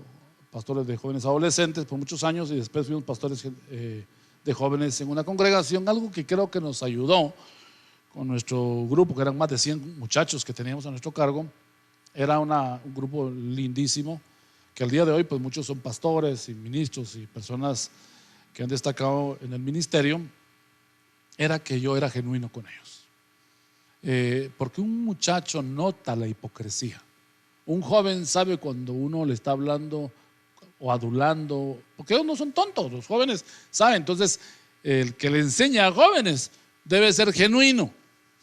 pastores de jóvenes adolescentes por muchos años, y después fuimos pastores de jóvenes en una congregación, algo que creo que nos ayudó con nuestro grupo, que eran más de 100 muchachos que teníamos a nuestro cargo. Era un grupo lindísimo, que al día de hoy pues muchos son pastores y ministros y personas que han destacado en el ministerio. Era que yo era genuino con ellos, porque un muchacho nota la hipocresía. Un joven sabe cuando uno le está hablando o adulando, porque ellos no son tontos, los jóvenes saben. Entonces el que le enseña a jóvenes debe ser genuino,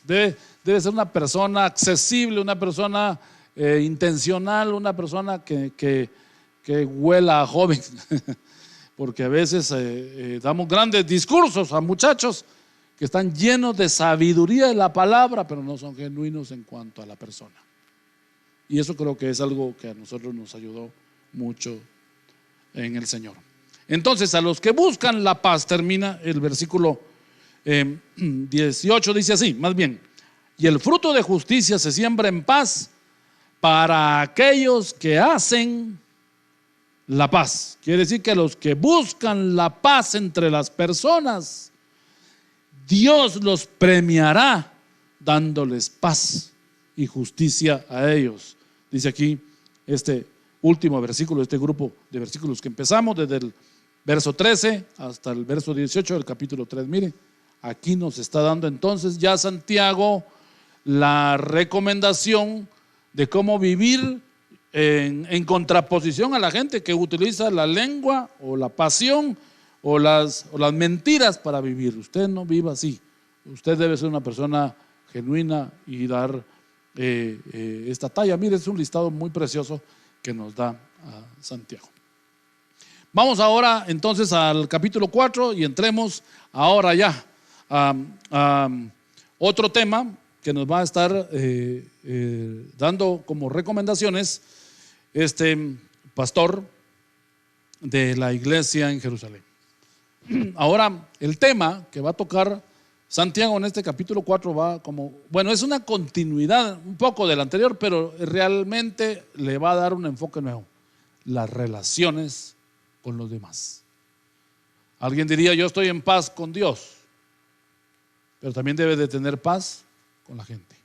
debe ser una persona accesible, una persona intencional, una persona que huela a joven porque a veces damos grandes discursos a muchachos que están llenos de sabiduría de la palabra, pero no son genuinos en cuanto a la persona. Y eso creo que es algo que a nosotros nos ayudó mucho en el Señor. Entonces, a los que buscan la paz, termina el versículo 18, dice así, más bien: y el fruto de justicia se siembra en paz para aquellos que hacen la paz. Quiere decir que los que buscan la paz entre las personas, Dios los premiará dándoles paz y justicia a ellos. Dice aquí este último versículo, este grupo de versículos que empezamos desde el verso 13 hasta el verso 18 del capítulo 3. Mire, aquí nos está dando entonces ya Santiago la recomendación de cómo vivir en contraposición a la gente que utiliza la lengua o la pasión o las mentiras para vivir. Usted no viva así. Usted debe ser una persona genuina y dar esta talla. Mire, es un listado muy precioso que nos da a Santiago. Vamos ahora entonces al capítulo 4 y entremos ahora ya a otro tema que nos va a estar dando como recomendaciones este pastor de la iglesia en Jerusalén. Ahora, el tema que va a tocar Santiago en este capítulo 4 va como, bueno, es una continuidad un poco del anterior, pero realmente le va a dar un enfoque nuevo: las relaciones con los demás. Alguien diría: yo estoy en paz con Dios, pero también debes de tener paz con la gente.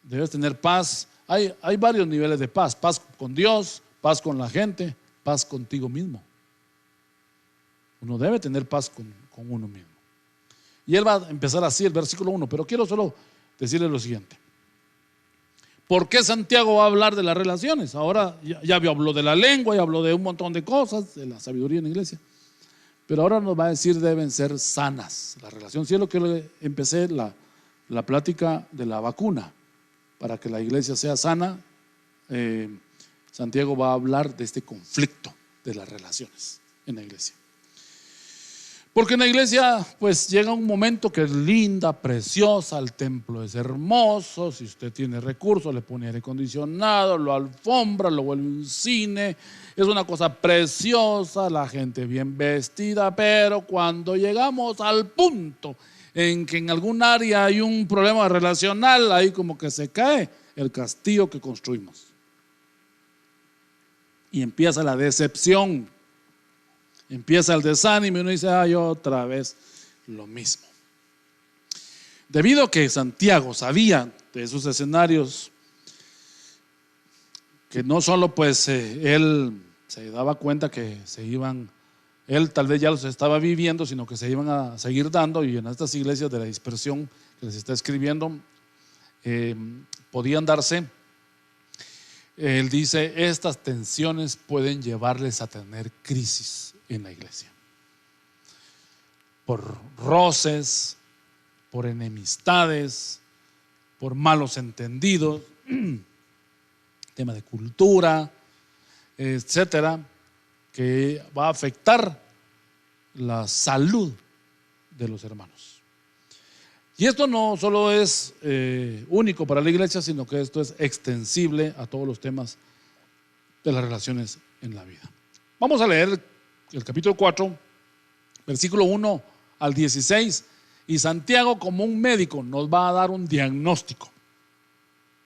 Debes tener paz hay varios niveles de paz. Paz con Dios, paz con la gente, paz contigo mismo. Uno debe tener paz con uno mismo. Y él va a empezar así el versículo 1, pero quiero solo decirle lo siguiente. ¿Por qué Santiago va a hablar de las relaciones? Ahora ya habló de la lengua, ya habló de un montón de cosas, de la sabiduría en la iglesia. Pero ahora nos va a decir deben ser sanas las relaciones. Si es lo que yo empecé la plática de la vacuna. Para que la iglesia sea sana, Santiago va a hablar de este conflicto de las relaciones en la iglesia. Porque en la iglesia pues llega un momento que es linda, preciosa, el templo es hermoso, si usted tiene recursos le pone aire acondicionado, lo alfombra, lo vuelve un cine, es una cosa preciosa, la gente bien vestida, pero cuando llegamos al punto en que en algún área hay un problema relacional, ahí como que se cae el castillo que construimos. Y empieza la decepción. Empieza el desánimo y uno dice, ay, otra vez lo mismo. Debido a que Santiago sabía de esos escenarios, que no solo pues él se daba cuenta que se iban, él tal vez ya los estaba viviendo, sino que se iban a seguir dando, y en estas iglesias de la dispersión que les está escribiendo, podían darse. Él dice, estas tensiones pueden llevarles a tener crisis en la iglesia, por roces, por enemistades, por malos entendidos, tema de cultura, etcétera, que va a afectar la salud de los hermanos. Y esto no solo es único para la iglesia, sino que esto es extensible a todos los temas de las relaciones en la vida. Vamos a leer el capítulo 4, versículo 1 al 16, y Santiago, como un médico, nos va a dar un diagnóstico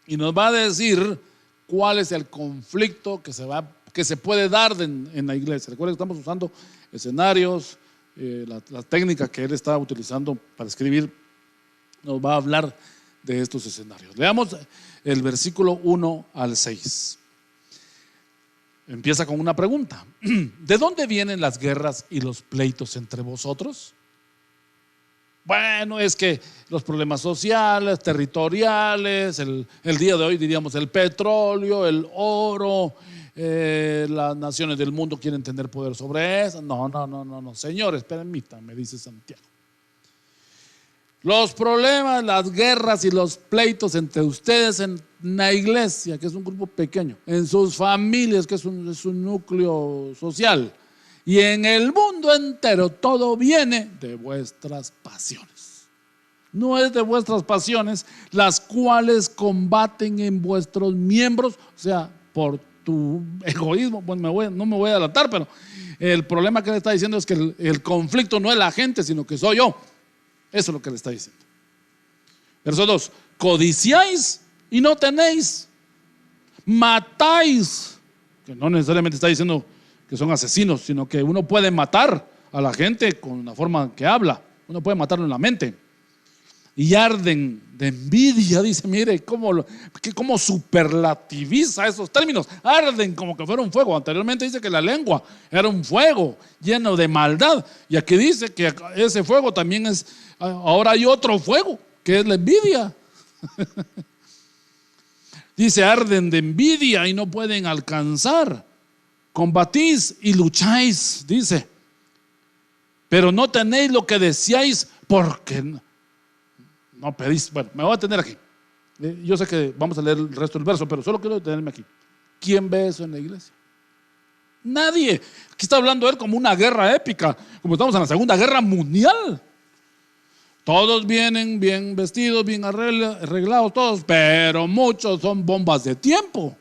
y nos va a decir cuál es el conflicto que se puede dar en la iglesia. Recuerden que estamos usando escenarios, la técnica que él está utilizando para escribir nos va a hablar de estos escenarios. Leamos el versículo 1 al 6. Empieza con una pregunta. ¿De dónde vienen las guerras y los pleitos entre vosotros? Bueno, es que los problemas sociales, territoriales, el día de hoy diríamos el petróleo, el oro, las naciones del mundo quieren tener poder sobre eso. No, señores, permítanme, dice Santiago. Los problemas, las guerras y los pleitos entre ustedes en la iglesia, que es un grupo pequeño, en sus familias, que es un núcleo social, y en el mundo entero, todo viene de vuestras pasiones. No es de vuestras pasiones las cuales combaten en vuestros miembros, o sea, por tu egoísmo. Pues no me voy a adelantar, pero el problema que le está diciendo es que el conflicto no es la gente, sino que soy yo. Eso es lo que le está diciendo. Verso 2: codiciáis y no tenéis, matáis, que no necesariamente está diciendo que son asesinos, sino que uno puede matar a la gente con la forma que habla, uno puede matarlo en la mente. Y arden de envidia, dice, mire cómo superlativiza esos términos. Arden como que fuera un fuego. Anteriormente dice que la lengua era un fuego lleno de maldad, y aquí dice que ese fuego también es, ahora hay otro fuego que es la envidia. Dice, arden de envidia y no pueden alcanzar, combatís y lucháis, dice, pero no tenéis lo que deseáis porque no pedís. Bueno, me voy a detener aquí. Yo sé que vamos a leer el resto del verso, pero solo quiero detenerme aquí. ¿Quién ve eso en la iglesia? Nadie. Aquí está hablando él como una guerra épica, como estamos en la Segunda Guerra Mundial. Todos vienen bien vestidos, bien arreglados, todos, pero muchos son bombas de tiempo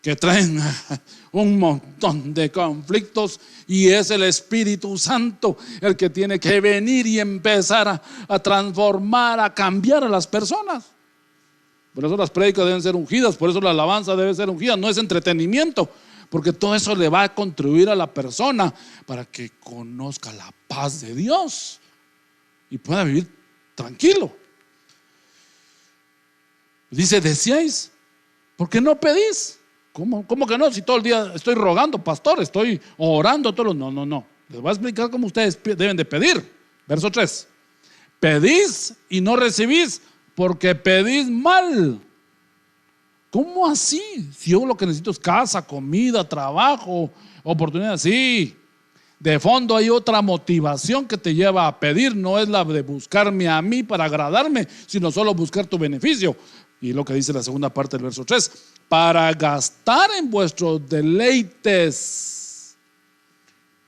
que traen un montón de conflictos, y es el Espíritu Santo el que tiene que venir y empezar a transformar, a cambiar a las personas. Por eso las prédicas deben ser ungidas, por eso la alabanza debe ser ungida, no es entretenimiento, porque todo eso le va a contribuir a la persona para que conozca la paz de Dios y pueda vivir tranquilo. Dice, deseáis ¿Por qué no pedís? ¿Cómo que no? Si todo el día estoy rogando, pastor, estoy orando todos los... No. Les voy a explicar cómo ustedes deben de pedir. Verso 3. Pedís y no recibís porque pedís mal. ¿Cómo así? Si yo lo que necesito es casa, comida, trabajo, oportunidades. Sí, de fondo hay otra motivación que te lleva a pedir. No es la de buscarme a mí para agradarme, sino solo buscar tu beneficio. Y lo que dice la segunda parte del verso 3: para gastar en vuestros deleites.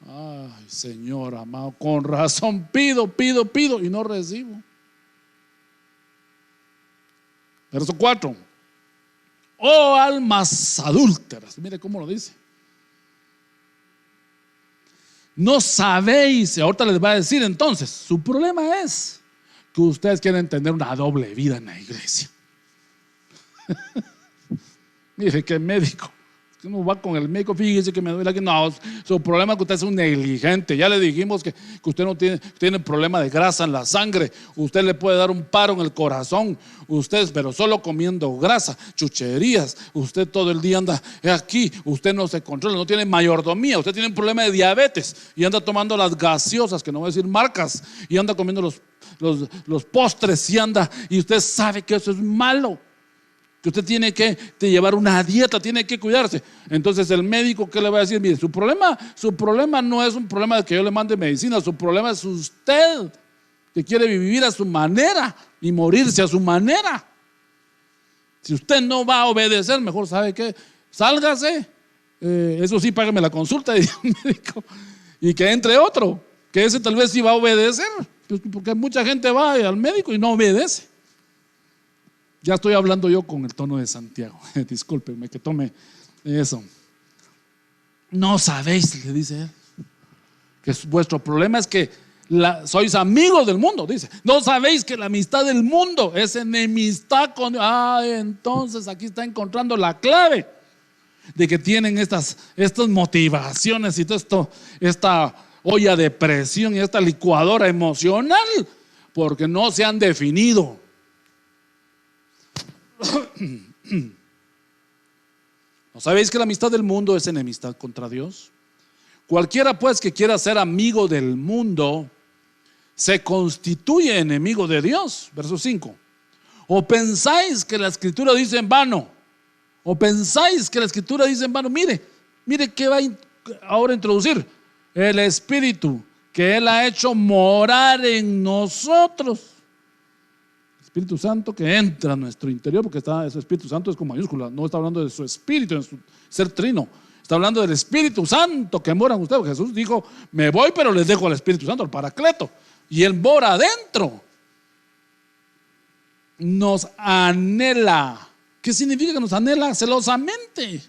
Ay, Señor amado, con razón pido y no recibo. Verso 4: oh almas adúlteras. Mire cómo lo dice. No sabéis, ahorita les va a decir entonces, su problema es que ustedes quieren tener una doble vida en la iglesia. Mire, qué médico. Uno va con el médico, fíjese que me duele aquí. No, su problema es que usted es un negligente. Ya le dijimos que usted no tiene problema de grasa en la sangre. Usted le puede dar un paro en el corazón. Usted, pero solo comiendo grasa, chucherías. Usted todo el día anda aquí. Usted no se controla, no tiene mayordomía. Usted tiene un problema de diabetes y anda tomando las gaseosas, que no voy a decir marcas, y anda comiendo los postres y usted sabe que eso es malo. Que usted tiene que llevar una dieta, tiene que cuidarse. Entonces el médico, ¿qué le va a decir? Mire, su problema no es un problema de que yo le mande medicina. Su problema es usted, que quiere vivir a su manera y morirse a su manera. Si usted no va a obedecer, mejor, ¿sabe qué? Sálgase, eso sí, págame la consulta, dice el médico, y que entre otro, que ese tal vez sí va a obedecer, porque mucha gente va al médico y no obedece. Ya estoy hablando yo con el tono de Santiago. Discúlpenme que tome eso. No sabéis, le dice él, que vuestro problema es que sois amigos del mundo, dice. No sabéis que la amistad del mundo es enemistad con Dios. Entonces aquí está encontrando la clave de que tienen estas motivaciones y todo esto, esta olla de presión y esta licuadora emocional, porque no se han definido. ¿No sabéis que la amistad del mundo es enemistad contra Dios? Cualquiera pues que quiera ser amigo del mundo se constituye enemigo de Dios. Verso 5. ¿O pensáis que la escritura dice en vano? ¿O pensáis que la escritura dice en vano? Mire qué va ahora a introducir. El Espíritu que Él ha hecho morar en nosotros. Espíritu Santo que entra a nuestro interior, porque ese Espíritu Santo es con mayúscula, no está hablando de su espíritu en su ser trino, está hablando del Espíritu Santo que mora en usted. Jesús dijo: me voy, pero les dejo al Espíritu Santo, al Paracleto, y Él mora adentro. Nos anhela. ¿Qué significa que nos anhela? Celosamente.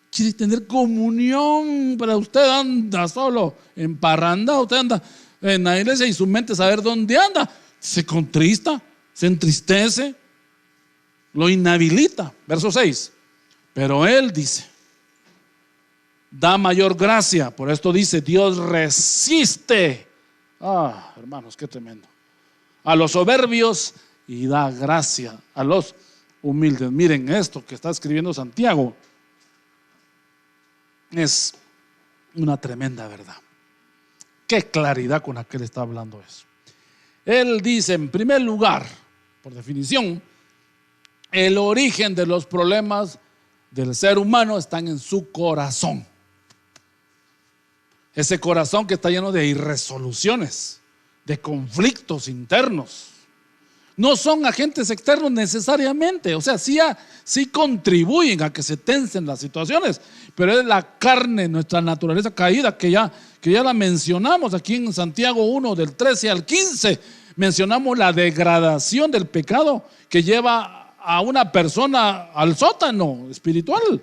Quiere tener comunión, pero usted anda solo en parranda, usted anda en la iglesia y su mente saber dónde anda, se contrista, se entristece, lo inhabilita. Verso 6. Pero Él dice, da mayor gracia. Por esto dice, Dios resiste, hermanos, qué tremendo, a los soberbios y da gracia a los humildes. Miren esto que está escribiendo Santiago, es una tremenda verdad. Qué claridad con la que él está hablando eso. Él dice, en primer lugar, por definición, el origen de los problemas del ser humano están en su corazón. Ese corazón que está lleno de irresoluciones, de conflictos internos. No son agentes externos necesariamente, o sea, sí contribuyen a que se tensen las situaciones, pero es la carne, nuestra naturaleza caída, que ya la mencionamos aquí en Santiago 1, del 13 al 15. Mencionamos la degradación del pecado que lleva a una persona al sótano espiritual.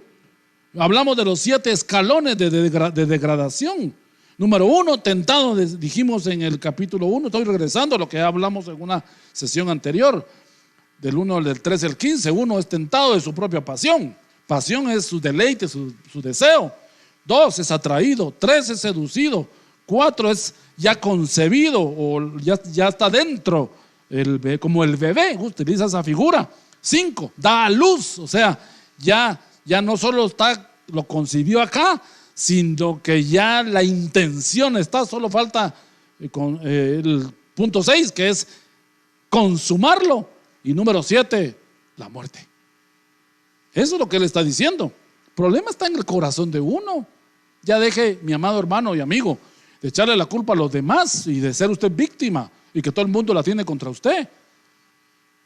Hablamos de los 7 escalones de degradación. Número 1, tentado, dijimos en el capítulo 1. Estoy regresando a lo que hablamos en una sesión anterior, del 13 al 15. 1 es tentado de su propia pasión. Pasión es su deleite, su deseo. 2 es atraído. 3 es seducido. 4 es ya concebido o ya está dentro, como el bebé, utiliza esa figura. 5, da a luz, o sea, ya no solo lo concibió acá, sino que ya la intención está, solo falta con el punto 6, que es consumarlo, y número 7, la muerte. Eso es lo que él está diciendo. El problema está en el corazón de uno. Ya deje, mi amado hermano y amigo, de echarle la culpa a los demás y de ser usted víctima y que todo el mundo la tiene contra usted.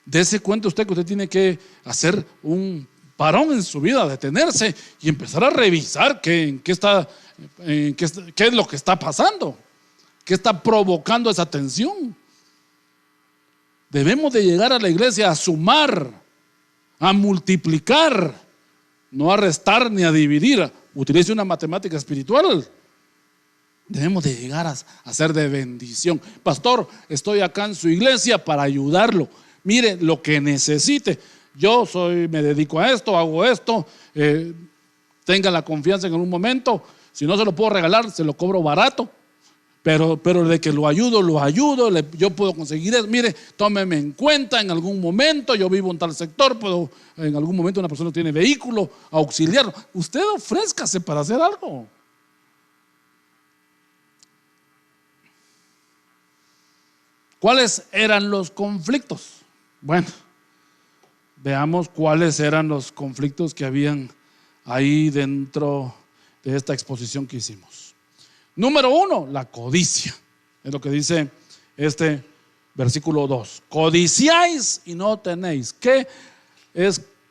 Dése cuenta usted que usted tiene que hacer un parón en su vida, detenerse y empezar a revisar qué es lo que está pasando, qué está provocando esa tensión. Debemos de llegar a la iglesia a sumar, a multiplicar, no a restar ni a dividir. Utilice una matemática espiritual. Debemos de llegar a ser de bendición. Pastor, estoy acá en su iglesia para ayudarlo. Mire lo que necesite. Yo me dedico a esto, hago esto. Tenga la confianza en un momento. Si no se lo puedo regalar, se lo cobro barato. Pero de que lo ayudo, yo puedo conseguir eso. Mire, tómeme en cuenta en algún momento. Yo vivo en tal sector, en algún momento una persona tiene vehículo, auxiliarlo. Usted ofrézcase para hacer algo. ¿Cuáles eran los conflictos? Bueno, veamos cuáles eran los conflictos que habían ahí dentro de esta exposición que hicimos. Número 1, la codicia. Es lo que dice este versículo 2. Codiciáis y no tenéis.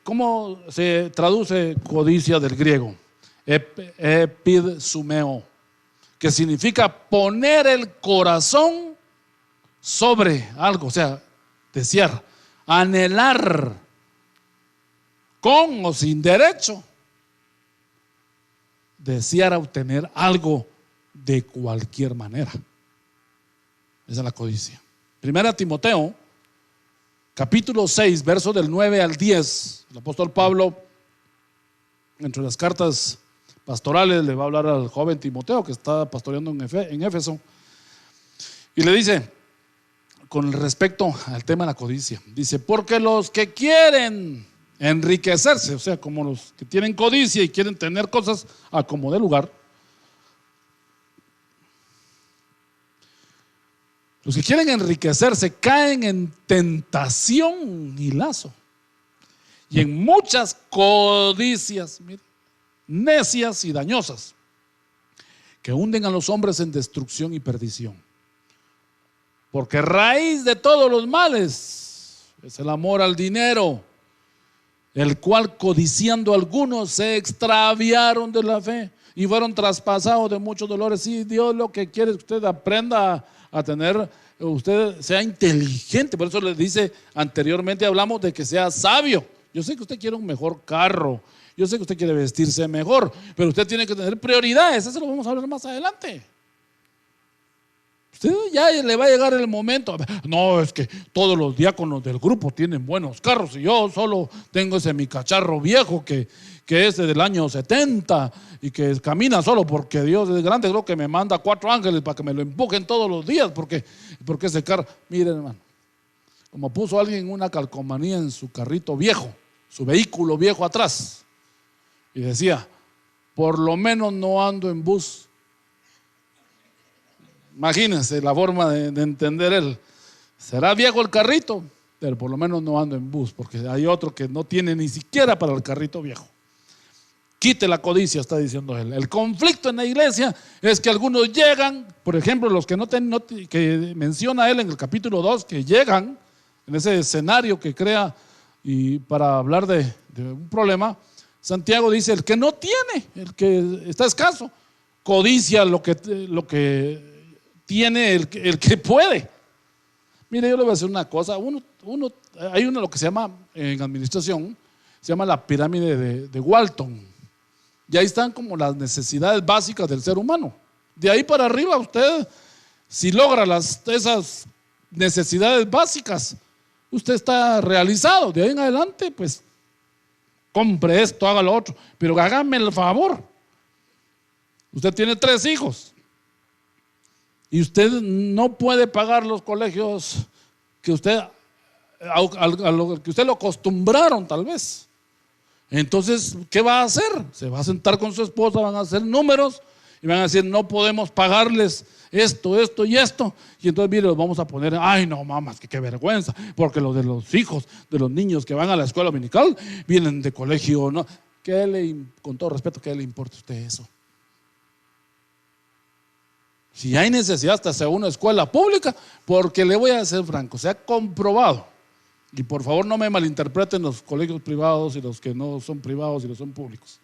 ¿Cómo se traduce codicia del griego? Epidsumeo, que significa poner el corazón sobre algo, o sea, desear, anhelar, con o sin derecho, desear obtener algo de cualquier manera. Esa es la codicia. Primera Timoteo, capítulo 6, versos del 9 al 10. El apóstol Pablo, entre las cartas pastorales, le va a hablar al joven Timoteo que está pastoreando en Éfeso, y le dice, con respecto al tema de la codicia, dice: porque los que quieren enriquecerse, o sea, como los que tienen codicia y quieren tener cosas a como de lugar, los que quieren enriquecerse caen en tentación y lazo, y en muchas codicias, mire, necias y dañosas, que hunden a los hombres en destrucción y perdición. Porque raíz de todos los males es el amor al dinero, el cual codiciando algunos se extraviaron de la fe y fueron traspasados de muchos dolores. Sí, Dios lo que quiere es que usted aprenda a tener, usted sea inteligente. Por eso les dice, anteriormente hablamos de que sea sabio. Yo sé que usted quiere un mejor carro, yo sé que usted quiere vestirse mejor, pero usted tiene que tener prioridades. Eso lo vamos a hablar más adelante. Usted ya le va a llegar el momento. No, es que todos los diáconos del grupo tienen buenos carros y yo solo tengo ese mi cacharro viejo que es del año 70 y que camina solo porque Dios es grande. Creo que me manda 4 ángeles para que me lo empujen todos los días porque ese carro, miren, hermano, como puso alguien una calcomanía en su carrito viejo, su vehículo viejo atrás, y decía: por lo menos no ando en bus. Imagínense la forma de entender él. Será viejo el carrito, pero por lo menos no ando en bus, porque hay otro que no tiene ni siquiera para el carrito viejo. Quite la codicia, está diciendo él. El conflicto en la iglesia es que algunos llegan, por ejemplo, los que que menciona él en el capítulo 2, que llegan en ese escenario que crea y para hablar de un problema. Santiago dice: el que no tiene, el que está escaso, codicia lo que tiene el que puede. Mire, yo le voy a decir una cosa. Hay lo que se llama en administración, se llama la pirámide de Walton, y ahí están como las necesidades básicas del ser humano. De ahí para arriba, usted, si logra esas necesidades básicas, usted está realizado. De ahí en adelante, pues compre esto, haga lo otro, pero hágame el favor. Usted tiene 3 hijos y usted no puede pagar los colegios que a lo que usted lo acostumbraron, tal vez. Entonces, ¿qué va a hacer? Se va a sentar con su esposa, van a hacer números y van a decir, no podemos pagarles esto, esto y esto. Y entonces, mire, los vamos a poner, ay no, mamás, que qué vergüenza, porque los de los hijos, de los niños que van a la escuela dominical, vienen de colegio, ¿no? Con todo respeto, ¿qué le importa a usted eso? Si hay necesidad hasta sea una escuela pública, porque le voy a ser franco, se ha comprobado, y por favor no me malinterpreten los colegios privados y los que no son privados y los son públicos.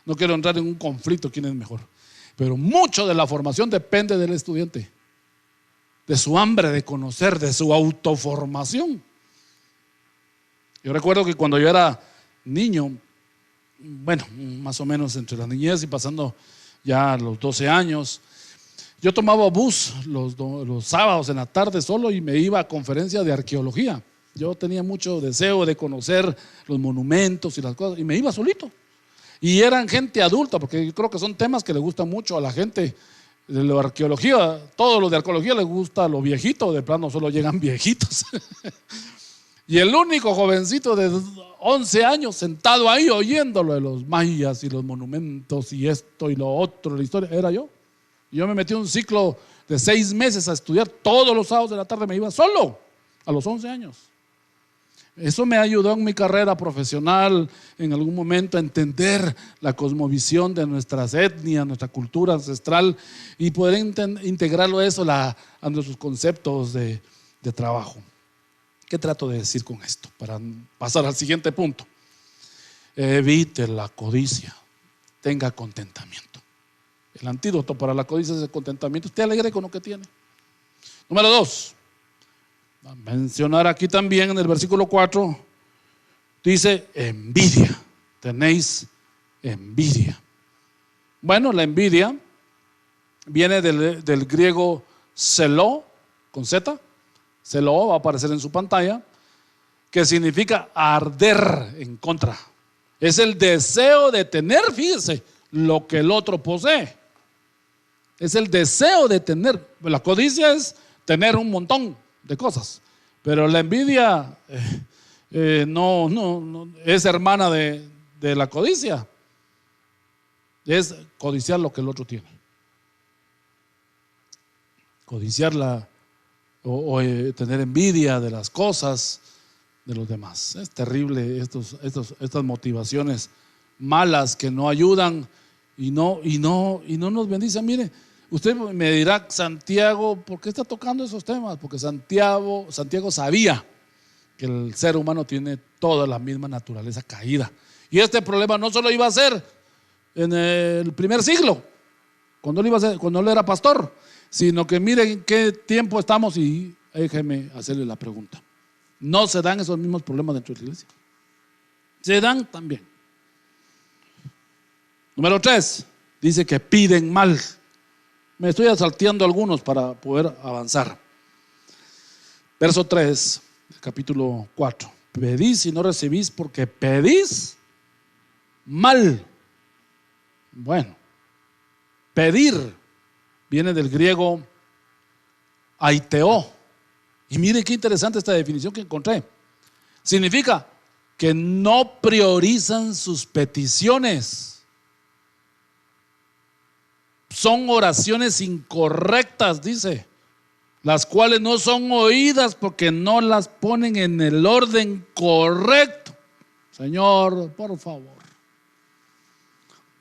No quiero entrar en un conflicto quién es mejor, pero mucho de la formación depende del estudiante, de su hambre de conocer, de su autoformación. Yo recuerdo que cuando yo era niño, bueno, más o menos entre la niñez y pasando ya a los 12 años, yo tomaba bus los sábados en la tarde solo y me iba a conferencias de arqueología. Yo tenía mucho deseo de conocer los monumentos y las cosas y me iba solito. Y eran gente adulta, porque yo creo que son temas que le gustan mucho a la gente de la arqueología. Todos los de arqueología les gusta lo viejito, de plano solo llegan viejitos. Y el único jovencito de 11 años sentado ahí oyendo lo de los mayas y los monumentos y esto y lo otro, la historia, era yo. Yo me metí en un ciclo de 6 meses a estudiar todos los sábados de la tarde, me iba solo a los 11 años. Eso me ayudó en mi carrera profesional en algún momento a entender la cosmovisión de nuestras etnias, nuestra cultura ancestral y poder integrarlo eso a nuestros conceptos de trabajo. ¿Qué trato de decir con esto? Para pasar al siguiente punto. Evite la codicia, tenga contentamiento. El antídoto para la codicia es el contentamiento. Esté alegre con lo que tiene. Número 2. Va a mencionar aquí también en el versículo 4. Dice envidia. Tenéis envidia. Bueno, la envidia viene del griego zeló, con Z. Zeló va a aparecer en su pantalla, que significa arder en contra. Es el deseo de tener, fíjese, lo que el otro posee. Es el deseo de tener. La codicia es tener un montón de cosas, pero la envidia no es hermana de la codicia. Es codiciar lo que el otro tiene. Codiciarla o tener envidia de las cosas de los demás. Es terrible estas motivaciones malas que no ayudan y no nos bendicen. Mire, usted me dirá, Santiago, ¿por qué está tocando esos temas? Porque Santiago sabía que el ser humano tiene toda la misma naturaleza caída. Y este problema no solo iba a ser en el primer siglo, cuando él era pastor, sino que miren en qué tiempo estamos y déjeme hacerle la pregunta. ¿No se dan esos mismos problemas dentro de la iglesia? Se dan también. Número 3, dice que piden mal. Me estoy salteando algunos para poder avanzar. Verso 3, capítulo 4. Pedís y no recibís porque pedís mal. Bueno, pedir viene del griego aiteo. Y mire qué interesante esta definición que encontré. Significa que no priorizan sus peticiones. Son oraciones incorrectas, dice, las cuales no son oídas porque no las ponen en el orden correcto. Señor, por favor,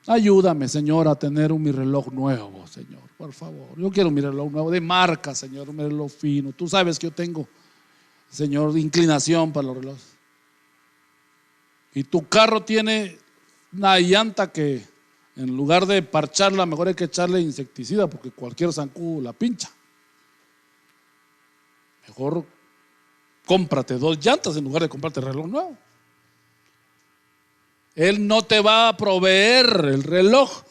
ayúdame, Señor, a tener mi reloj nuevo, Señor, por favor. Yo quiero mi reloj nuevo de marca, Señor, un reloj fino. Tú sabes que yo tengo, Señor, inclinación para los relojes. Y tu carro tiene una llanta que en lugar de parcharla, mejor hay que echarle insecticida porque cualquier zancudo la pincha. Mejor cómprate 2 llantas en lugar de comprarte reloj nuevo. Él no te va a proveer el reloj.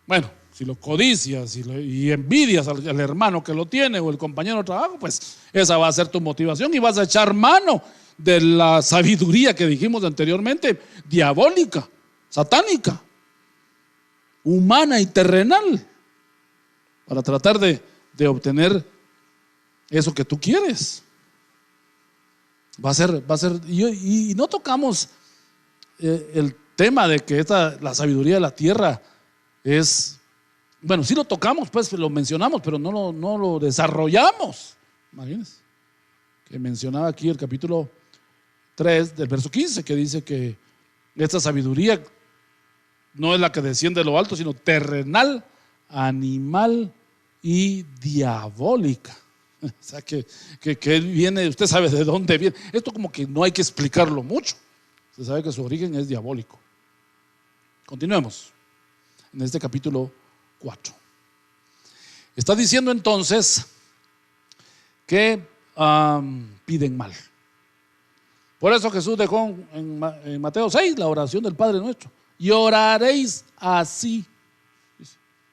Bueno, si lo codicias y envidias al hermano que lo tiene o el compañero de trabajo, pues esa va a ser tu motivación y vas a echar mano de la sabiduría que dijimos anteriormente, diabólica, satánica, humana y terrenal, para tratar de obtener eso que tú quieres. Va a ser, y no tocamos el tema de que la sabiduría de la tierra es, bueno, sí lo tocamos, pues lo mencionamos, pero no lo desarrollamos. Imagínense, que mencionaba aquí el capítulo 3 del verso 15, que dice que esta sabiduría no es la que desciende de lo alto, sino terrenal, animal y diabólica. O sea que viene, usted sabe de dónde viene. Esto como que no hay que explicarlo mucho. Usted sabe que su origen es diabólico. Continuemos en este capítulo 4. Está diciendo entonces que piden mal. Por eso Jesús dejó en Mateo 6 la oración del Padre Nuestro. Y oraréis así,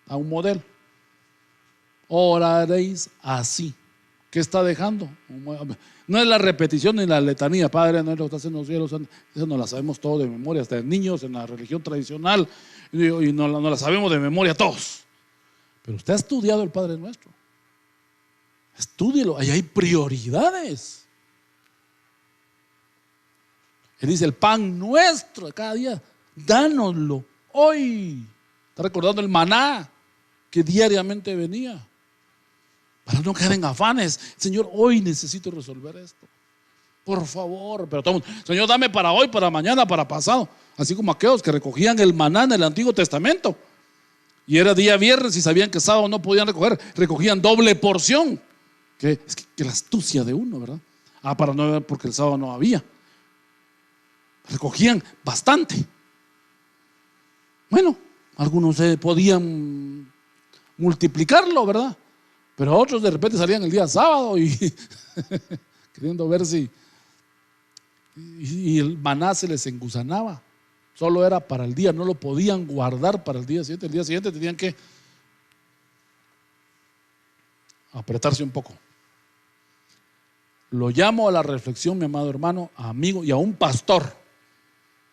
a un modelo. Oraréis así. ¿Qué está dejando? No es la repetición ni la letanía. Padre nuestro que estás en los cielos. Eso no la sabemos todos de memoria, hasta de niños en la religión tradicional, y no la sabemos de memoria todos. Pero usted ha estudiado el Padre Nuestro. Estúdielo, ahí hay prioridades. Él dice: el pan nuestro de cada día, dánoslo hoy. Está recordando el maná que diariamente venía, para no caer en afanes. Señor, hoy necesito resolver esto, por favor. Pero todo el mundo: Señor, dame para hoy, para mañana, para pasado. Así como aquellos que recogían el maná en el Antiguo Testamento, y era día viernes y sabían que sábado no podían recoger, recogían doble porción. Que la astucia de uno, ¿verdad? Para no ver, porque el sábado no había. Recogían bastante. Bueno, algunos podían multiplicarlo, ¿verdad? Pero otros de repente salían el día sábado y queriendo ver si, y el maná se les engusanaba. Solo era para el día, no lo podían guardar para el día siguiente. El día siguiente tenían que apretarse un poco. Lo llamo a la reflexión, mi amado hermano, amigo y a un pastor.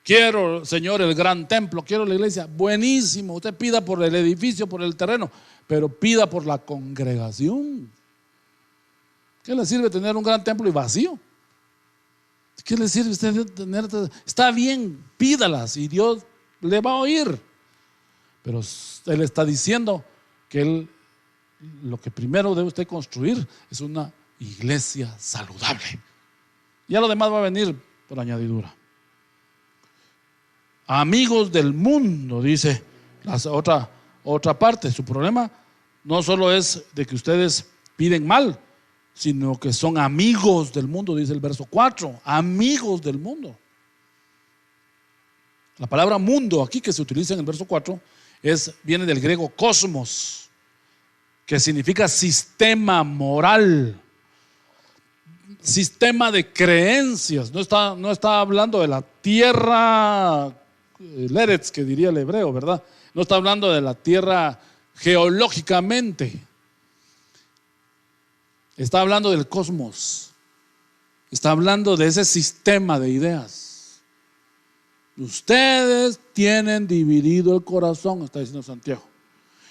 Quiero, Señor, el gran templo, quiero la iglesia. Buenísimo, usted pida por el edificio, por el terreno, pero pida por la congregación. ¿Qué le sirve tener un gran templo y vacío? ¿Qué le sirve usted tener? Está bien, pídalas y Dios le va a oír. Pero Él está diciendo que lo que primero debe usted construir es una iglesia saludable. Ya lo demás va a venir por añadidura. Amigos del mundo, dice otra parte. Su problema no solo es de que ustedes piden mal, sino que son amigos del mundo, dice el verso 4. Amigos del mundo. La palabra mundo aquí que se utiliza en el verso 4 viene del griego cosmos, que significa sistema moral, sistema de creencias. No está hablando de la tierra Leretz, que diría el hebreo, ¿verdad? No está hablando de la tierra geológicamente. Está hablando del cosmos. Está hablando de ese sistema de ideas. Ustedes tienen dividido el corazón, está diciendo Santiago.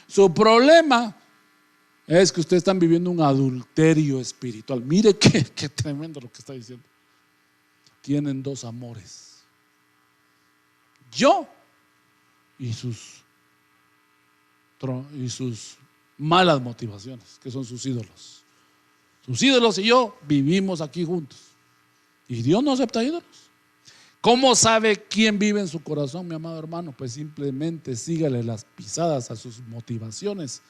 Su problema es que ustedes están viviendo un adulterio espiritual. Mire qué tremendo lo que está diciendo. Tienen dos amores: yo y sus malas motivaciones, que son sus ídolos. Sus ídolos y yo vivimos aquí juntos, y Dios no acepta ídolos. ¿Cómo sabe quién vive en su corazón, mi amado hermano? Pues simplemente sígale las pisadas a sus motivaciones,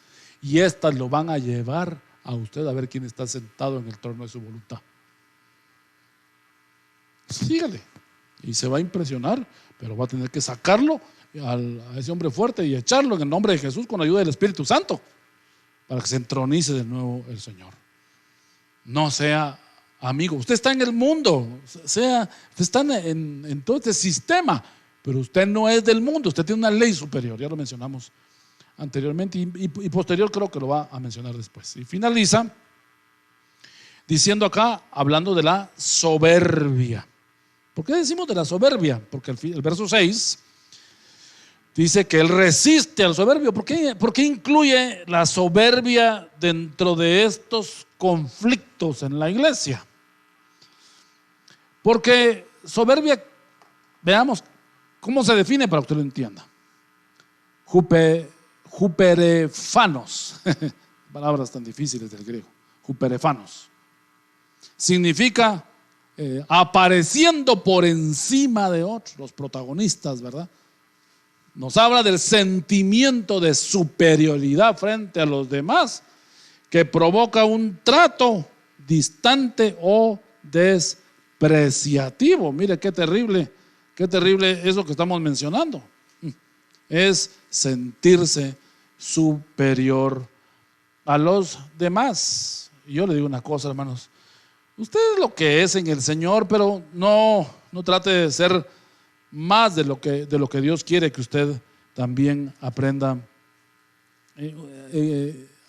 y estas lo van a llevar a usted a ver quién está sentado en el trono de su voluntad. Sígale y se va a impresionar, pero va a tener que sacarlo a ese hombre fuerte y echarlo en el nombre de Jesús con la ayuda del Espíritu Santo, para que se entronice de nuevo el Señor. No sea amigo. Usted está en el mundo, usted está en todo este sistema, pero usted no es del mundo. Usted tiene una ley superior, ya lo mencionamos anteriormente, y posterior creo que lo va a mencionar después. Y finaliza diciendo acá, hablando de la soberbia. ¿Por qué decimos de la soberbia? Porque el verso 6 dice que Él resiste al soberbio. ¿Por qué incluye la soberbia dentro de estos conflictos en la iglesia? Porque soberbia, veamos cómo se define para que usted lo entienda. Juperefanos, palabras tan difíciles del griego. Juperefanos significa apareciendo por encima de otros, los protagonistas, ¿verdad? Nos habla del sentimiento de superioridad frente a los demás que provoca un trato distante o despreciativo. Mire qué terrible eso que estamos mencionando. Es sentirse superior a los demás. Y yo le digo una cosa, hermanos, usted es lo que es en el Señor, pero no trate de ser más de lo que Dios quiere que usted también aprenda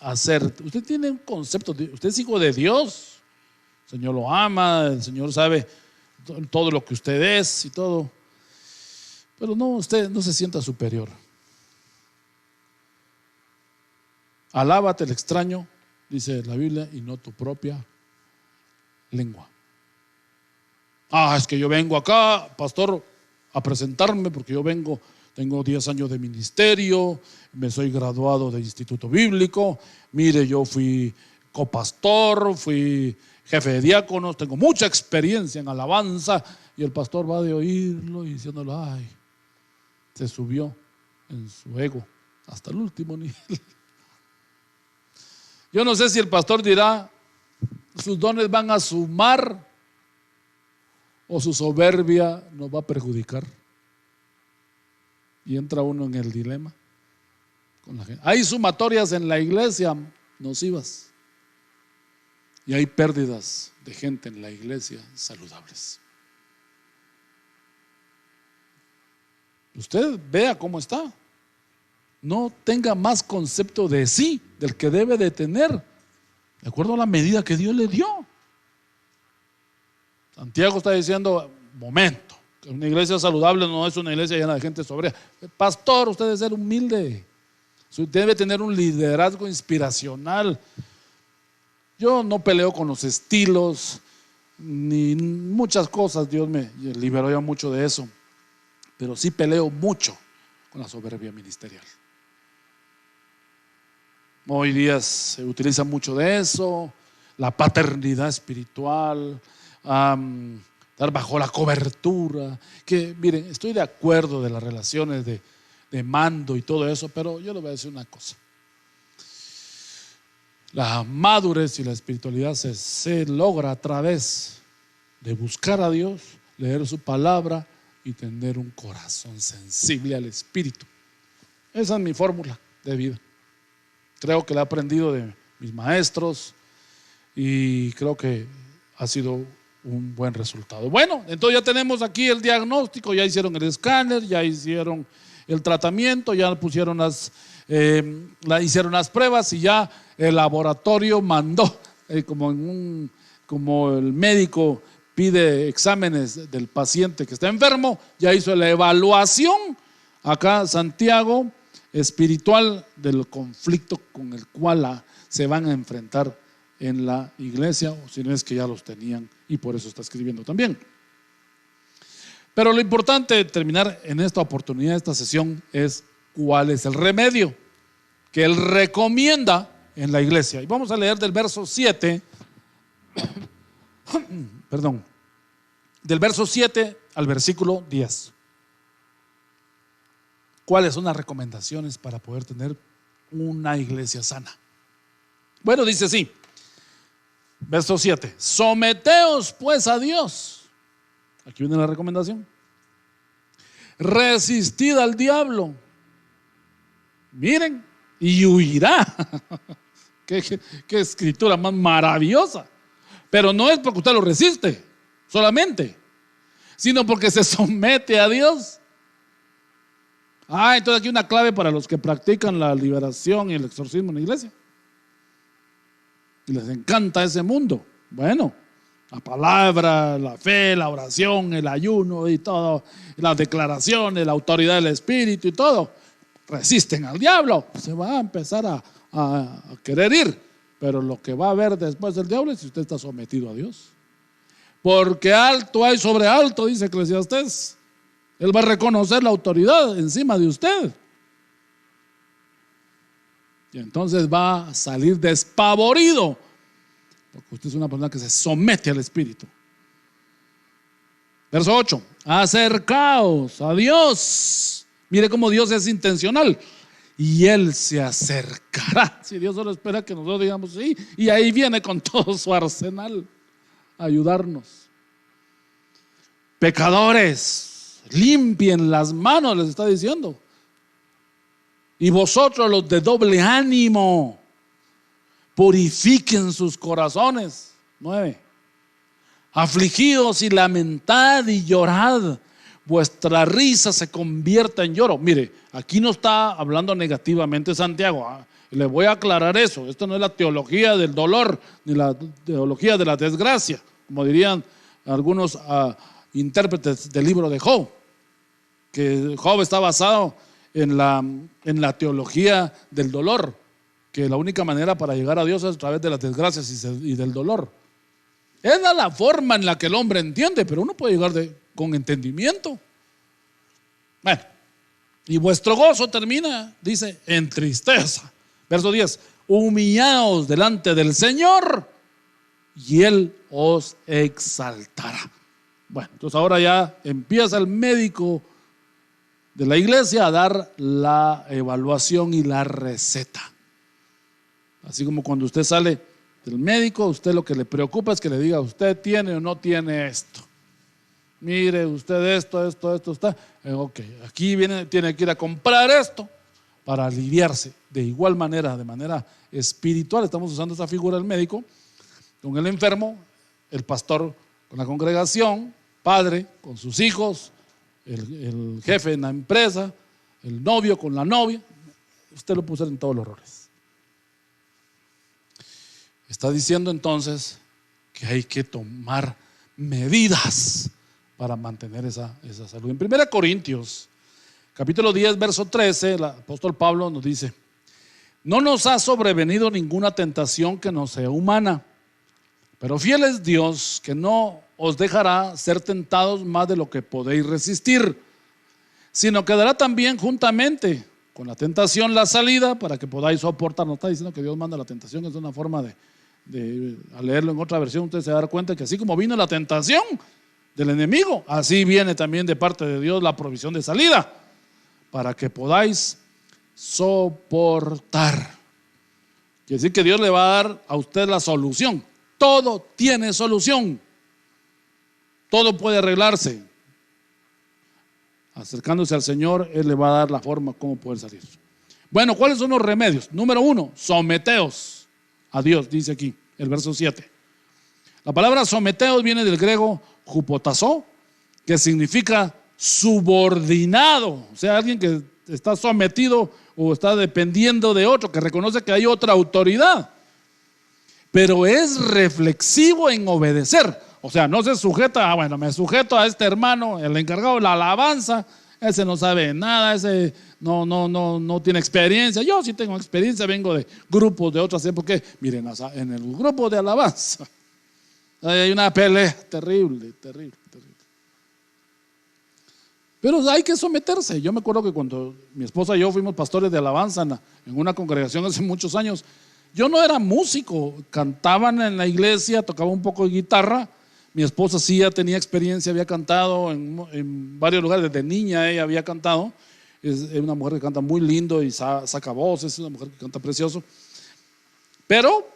a hacer. Usted tiene un concepto, usted es hijo de Dios, el Señor lo ama, el Señor sabe todo lo que usted es y todo, pero no, usted no se sienta superior. Alábate el extraño, dice la Biblia, y no tu propia lengua. Es que yo vengo acá, pastor, a presentarme porque tengo 10 años de ministerio, me soy graduado de instituto bíblico, mire, yo fui copastor, fui jefe de diáconos, tengo mucha experiencia en alabanza, y el pastor va de oírlo y diciéndolo, se subió en su ego hasta el último nivel. Yo no sé si el pastor dirá, sus dones van a sumar o su soberbia nos va a perjudicar. Y entra uno en el dilema con la gente. Hay sumatorias en la iglesia nocivas y hay pérdidas de gente en la iglesia saludables. Usted vea cómo está. No tenga más concepto de sí del que debe de tener, de acuerdo a la medida que Dios le dio. Santiago está diciendo, momento, que una iglesia saludable no es una iglesia llena de gente sobria. Pastor, usted debe ser humilde, usted debe tener un liderazgo inspiracional. Yo no peleo con los estilos ni muchas cosas, Dios me liberó ya mucho de eso, pero sí peleo mucho con la soberbia ministerial. Hoy día se utiliza mucho de eso, la paternidad espiritual, estar bajo la cobertura, que miren, estoy de acuerdo de las relaciones de mando y todo eso, pero yo le voy a decir una cosa. La madurez y la espiritualidad se logra a través de buscar a Dios, leer su palabra y tener un corazón sensible al Espíritu. Esa es mi fórmula de vida. Creo que la he aprendido de mis maestros y creo que ha sido un buen resultado. Bueno, entonces ya tenemos aquí el diagnóstico, ya hicieron el escáner, ya hicieron el tratamiento, ya pusieron hicieron las pruebas y ya el laboratorio mandó, como el médico pide exámenes del paciente que está enfermo, ya hizo la evaluación acá Santiago espiritual del conflicto con el cual se van a enfrentar en la iglesia, o si no es que ya los tenían y por eso está escribiendo también. Pero lo importante de terminar en esta oportunidad, esta sesión, es cuál es el remedio que él recomienda en la iglesia. Y vamos a leer del verso 7 del verso 7 al versículo 10. ¿Cuáles son las recomendaciones para poder tener una iglesia sana? Bueno, dice así, verso 7: someteos pues a Dios. Aquí viene la recomendación. Resistid al diablo, miren, y huirá. Qué escritura más maravillosa. Pero no es porque usted lo resiste solamente, sino porque se somete a Dios. Entonces aquí una clave para los que practican la liberación y el exorcismo en la iglesia y les encanta ese mundo. Bueno, la palabra, la fe, la oración, el ayuno y todo, las declaraciones, la autoridad del Espíritu y todo, resisten al diablo. Se va a empezar a querer ir, pero lo que va a haber después del diablo es si usted está sometido a Dios. porque alto hay sobre alto, dice Eclesiastés. Él va a reconocer la autoridad encima de usted. Y entonces va a salir despavorido, porque usted es una persona que se somete al Espíritu. Verso 8: acercaos a Dios. Mire cómo Dios es intencional. Y Él se acercará. Si Dios solo espera que nosotros digamos sí, y ahí viene con todo su arsenal a ayudarnos. Pecadores, limpien las manos, les está diciendo. Y vosotros los de doble ánimo, purifiquen sus corazones. 9: afligidos y lamentad y llorad, vuestra risa se convierta en lloro. Mire, aquí no está hablando negativamente Santiago. Le voy a aclarar eso. Esto no es la teología del dolor ni la teología de la desgracia, como dirían algunos intérpretes del libro de Job, que Job está basado en la teología del dolor, que la única manera para llegar a Dios es a través de las desgracias y del dolor. Es la forma en la que el hombre entiende, pero uno puede llegar con entendimiento. Bueno, y vuestro gozo termina, dice, en tristeza. Verso 10: humillaos delante del Señor y Él os exaltará. Bueno, entonces ahora ya empieza el médico de la iglesia a dar la evaluación y la receta. Así como cuando usted sale del médico, usted lo que le preocupa es que le diga: usted tiene o no tiene esto. Mire, usted esto está. Ok, aquí tiene que ir a comprar esto para aliviarse. De igual manera, de manera espiritual, estamos usando esa figura del médico con el enfermo, el pastor con la congregación, padre con sus hijos, el jefe en la empresa, el novio con la novia. Usted lo puede usar en todos los roles. Está diciendo entonces que hay que tomar medidas para mantener esa salud. En 1 Corintios capítulo 10 verso 13, el apóstol Pablo nos dice: no nos ha sobrevenido ninguna tentación que no sea humana, pero fiel es Dios, que no os dejará ser tentados más de lo que podéis resistir, sino que dará también juntamente con la tentación la salida para que podáis soportar. No está diciendo que Dios manda la tentación, es una forma al leerlo en otra versión usted se va a dar cuenta que así como vino la tentación del enemigo, así viene también de parte de Dios la provisión de salida para que podáis soportar. Quiere decir que Dios le va a dar a usted la solución. Todo tiene solución, todo puede arreglarse. Acercándose al Señor, Él le va a dar la forma como poder salir. Bueno, ¿cuáles son los remedios? Número 1, someteos a Dios, dice aquí el verso 7. La palabra someteos viene del griego hupotazo, que significa subordinado, o sea, alguien que está sometido o está dependiendo de otro, que reconoce que hay otra autoridad, pero es reflexivo en obedecer. O sea, no se sujeta bueno, me sujeto a este hermano, el encargado de la alabanza, ese no sabe nada, ese no tiene experiencia. Yo sí tengo experiencia, vengo de grupos de otras épocas. Miren, en el grupo de alabanza hay una pelea terrible. Pero hay que someterse. Yo me acuerdo que cuando mi esposa y yo fuimos pastores de alabanza en una congregación hace muchos años, yo no era músico, cantaban en la iglesia, tocaba un poco de guitarra. Mi esposa sí ya tenía experiencia, había cantado en varios lugares, desde niña ella había cantado. Es una mujer que canta muy lindo y saca voz, es una mujer que canta precioso. Pero,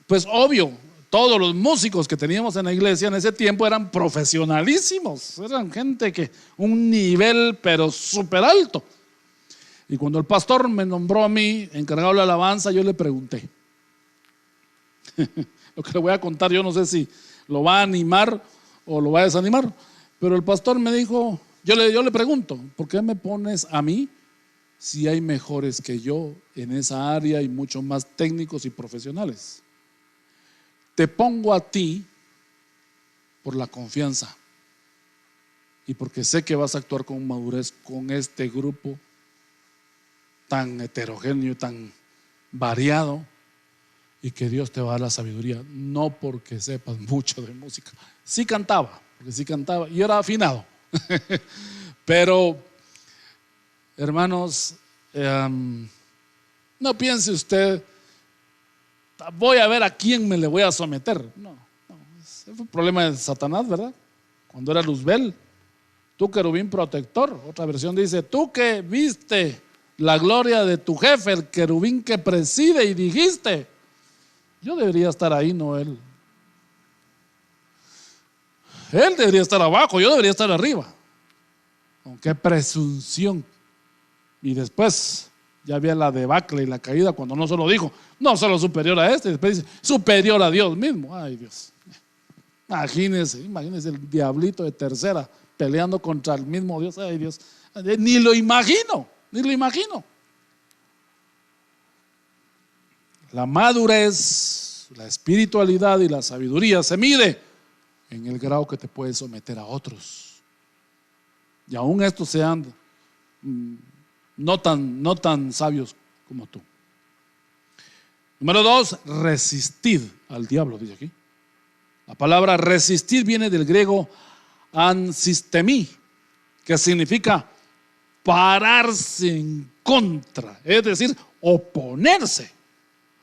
pues obvio, todos los músicos que teníamos en la iglesia en ese tiempo eran profesionalísimos, eran gente que un nivel pero súper alto. Y cuando el pastor me nombró a mí encargado de la alabanza, yo le pregunté. Lo que le voy a contar, yo no sé si lo va a animar o lo va a desanimar, pero el pastor me dijo, yo le pregunto, ¿por qué me pones a mí si hay mejores que yo en esa área y mucho más técnicos y profesionales? Te pongo a ti por la confianza y porque sé que vas a actuar con madurez con este grupo tan heterogéneo, tan variado, y que Dios te va a dar la sabiduría, no porque sepas mucho de música. Sí cantaba, porque sí cantaba y era afinado. Pero, hermanos, no piense usted, voy a ver a quién me le voy a someter. No, ese fue un problema de Satanás, ¿verdad? Cuando era Luzbel, tú querubín protector. Otra versión dice, tú que viste la gloria de tu jefe, el querubín que preside, y dijiste, yo debería estar ahí, no él. Él debería estar abajo, yo debería estar arriba. Con qué presunción. Y después ya había la debacle y la caída cuando no solo dijo, no solo superior a este, después dice, superior a Dios mismo. Ay, Dios. Imagínense el diablito de tercera peleando contra el mismo Dios. Ay, Dios. Ni lo imagino. La madurez, la espiritualidad y la sabiduría se mide en el grado que te puedes someter a otros. Y aún estos sean no tan sabios como tú. Número 2, resistid al diablo, dice aquí. La palabra resistir viene del griego ansistemi, que significa pararse en contra, es decir, oponerse.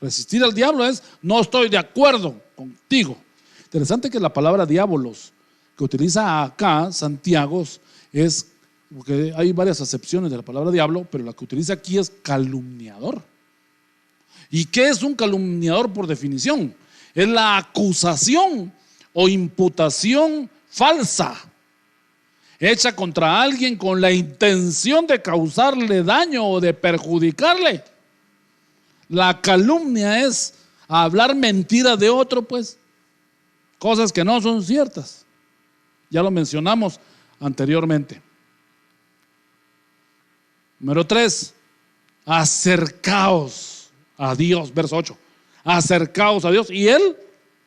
Resistir al diablo es, no estoy de acuerdo contigo. Interesante que la palabra diabolos que utiliza acá Santiago es, porque hay varias acepciones de la palabra diablo, pero la que utiliza aquí es calumniador. ¿Y qué es un calumniador por definición? Es la acusación o imputación falsa hecha contra alguien con la intención de causarle daño o de perjudicarle. La calumnia es hablar mentira de otro, pues, cosas que no son ciertas. Ya lo mencionamos anteriormente. Número 3, acercaos a Dios, verso 8. Acercaos a Dios y Él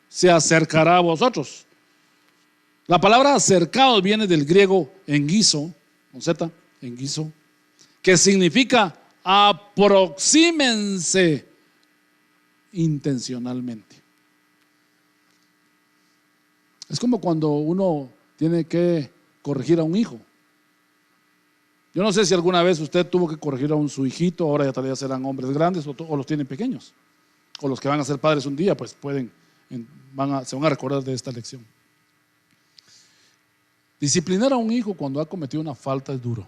se acercará a vosotros. La palabra acercaos viene del griego enguizo, con Z, enguizo, que significa aproxímense intencionalmente. Es como cuando uno tiene que corregir a un hijo. Yo no sé si alguna vez usted tuvo que corregir a su hijito, ahora ya tal vez serán hombres grandes o los tienen pequeños, o los que van a ser padres un día, pues pueden, se van a recordar de esta lección. Disciplinar a un hijo cuando ha cometido una falta es duro.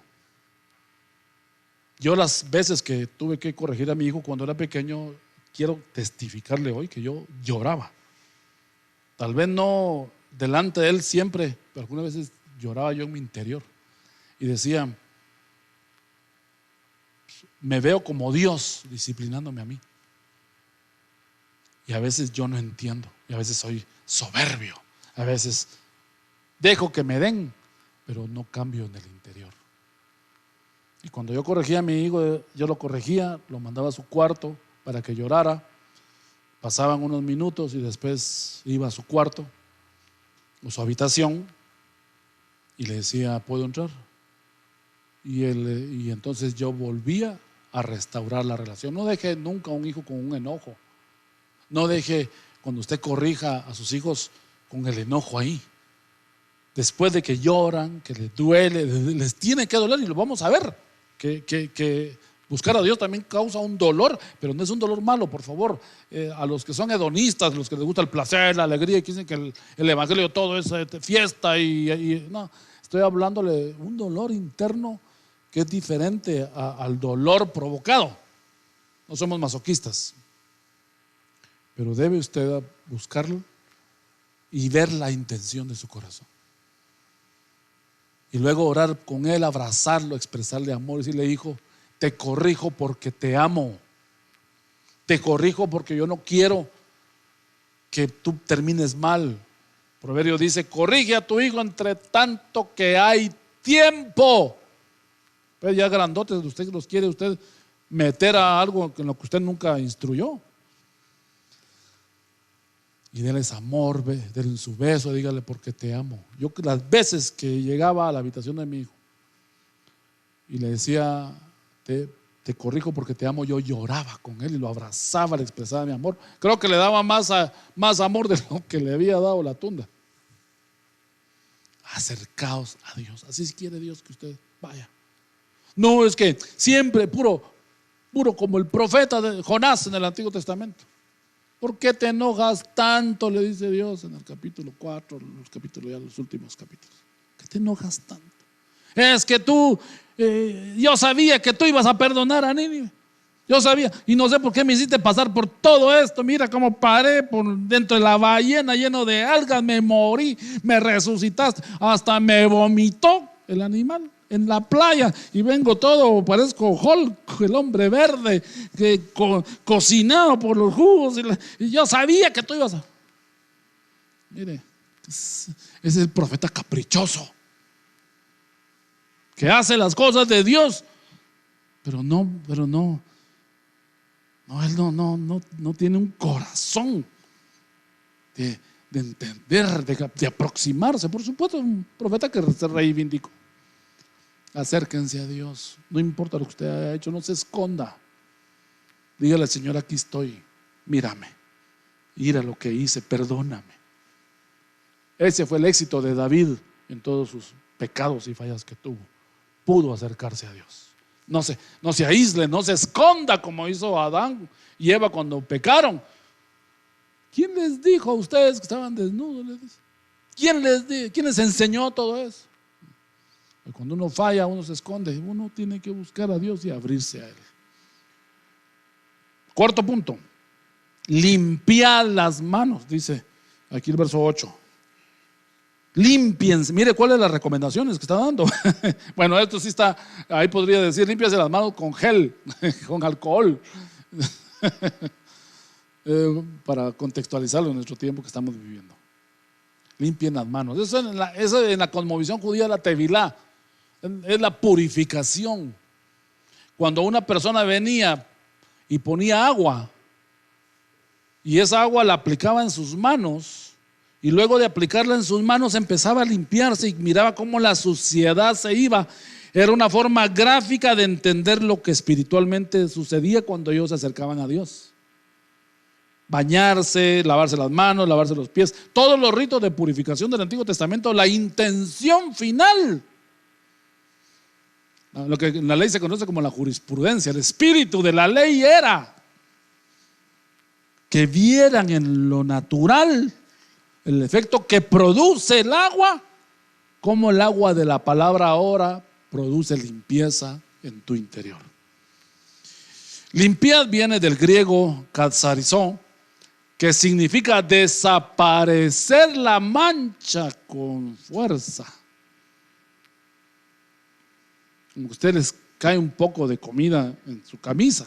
Yo las veces que tuve que corregir a mi hijo cuando era pequeño, quiero testificarle hoy que yo lloraba. Tal vez no delante de él siempre, pero algunas veces lloraba yo en mi interior y decía, me veo como Dios disciplinándome a mí. Y a veces yo no entiendo, y a veces soy soberbio, a veces dejo que me den, pero no cambio en el interior. Y cuando yo corregía a mi hijo, yo lo corregía, lo mandaba a su cuarto para que llorara. Pasaban unos minutos y después iba a su cuarto o su habitación y le decía, ¿puedo entrar? Y entonces yo volvía a restaurar la relación. No deje nunca a un hijo con un enojo. No deje cuando usted corrija a sus hijos con el enojo ahí. Después de que lloran, que les duele, les tiene que doler, y lo vamos a ver, que buscar a Dios también causa un dolor, pero no es un dolor malo, por favor. A los que son hedonistas, los que les gusta el placer, la alegría, y que dicen que el evangelio todo es fiesta no, estoy hablándole un dolor interno que es diferente al dolor provocado. No somos masoquistas, pero debe usted buscarlo y ver la intención de su corazón. Y luego orar con él, abrazarlo, expresarle amor y decirle, hijo, te corrijo porque te amo. Te corrijo porque yo no quiero que tú termines mal. Proverbio dice, corrige a tu hijo entre tanto que hay tiempo. Pues ya grandotes, usted los quiere usted meter a algo en lo que usted nunca instruyó. Y déles amor, denle su beso, dígale porque te amo. Yo las veces que llegaba a la habitación de mi hijo y le decía, te te corrijo porque te amo, yo lloraba con él y lo abrazaba, le expresaba mi amor. Creo que le daba más amor de lo que le había dado la tunda. Acercaos a Dios. Así quiere Dios que usted vaya. No es que siempre puro como el profeta de Jonás en el Antiguo Testamento. ¿Por qué te enojas tanto? Le dice Dios en el capítulo 4, los últimos capítulos. ¿Por qué te enojas tanto? Es que tú, yo sabía que tú ibas a perdonar a Nínive. Yo sabía, y no sé por qué me hiciste pasar por todo esto. Mira cómo paré por dentro de la ballena lleno de algas, me morí, me resucitaste, hasta me vomitó el animal en la playa y vengo todo, parezco Hulk, el hombre verde, cocinado por los jugos. Y yo sabía que tú ibas a... Mire, es el profeta caprichoso que hace las cosas de Dios, pero no, él no tiene un corazón de entender, de aproximarse. Por supuesto, un profeta que se reivindicó. Acérquense a Dios, no importa lo que usted haya hecho, no se esconda. Dígale: Señor, aquí estoy, mírame, mira lo que hice, perdóname. Ese fue el éxito de David en todos sus pecados y fallas que tuvo. Pudo acercarse a Dios. No se aísle, no se esconda como hizo Adán y Eva cuando pecaron. ¿Quién les dijo a ustedes que estaban desnudos? ¿Quién les enseñó todo eso? Cuando uno falla, uno se esconde. Uno tiene que buscar a Dios y abrirse a Él. Cuarto punto: limpiad las manos, dice aquí el verso 8. Límpiense. Mire cuáles las recomendaciones que está dando. Bueno, esto sí está, ahí podría decir: límpiense las manos con gel, con alcohol. Para contextualizarlo en nuestro tiempo que estamos viviendo. Limpien las manos. Eso en la cosmovisión judía, la tevilá, es la purificación. Cuando una persona venía y ponía agua y esa agua la aplicaba en sus manos, y luego de aplicarla en sus manos empezaba a limpiarse y miraba cómo la suciedad se iba. Era una forma gráfica de entender lo que espiritualmente sucedía cuando ellos se acercaban a Dios. Bañarse, lavarse las manos, lavarse los pies, todos los ritos de purificación del Antiguo Testamento, la intención final, lo que en la ley se conoce como la jurisprudencia, el espíritu de la ley era que vieran en lo natural el efecto que produce el agua, como el agua de la palabra ahora produce limpieza en tu interior. Limpiad viene del griego katsarizó, que significa desaparecer la mancha con fuerza. Como que a ustedes les cae un poco de comida en su camisa.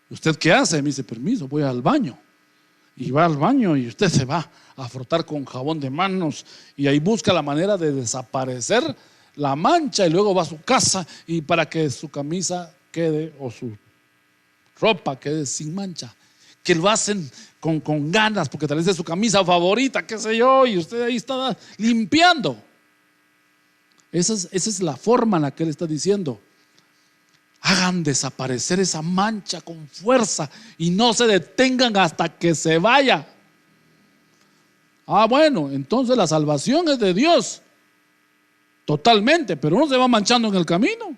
¿Usted qué hace? Me dice: permiso, voy al baño. Y va al baño y usted se va a frotar con jabón de manos y ahí busca la manera de desaparecer la mancha, y luego va a su casa y para que su camisa quede o su ropa quede sin mancha, que lo hacen con ganas porque tal vez es su camisa favorita, qué sé yo, y usted ahí está limpiando. Esa es la forma en la que él está diciendo: hagan desaparecer esa mancha con fuerza y no se detengan hasta que se vaya. Bueno, entonces la salvación es de Dios totalmente, pero uno se va manchando en el camino.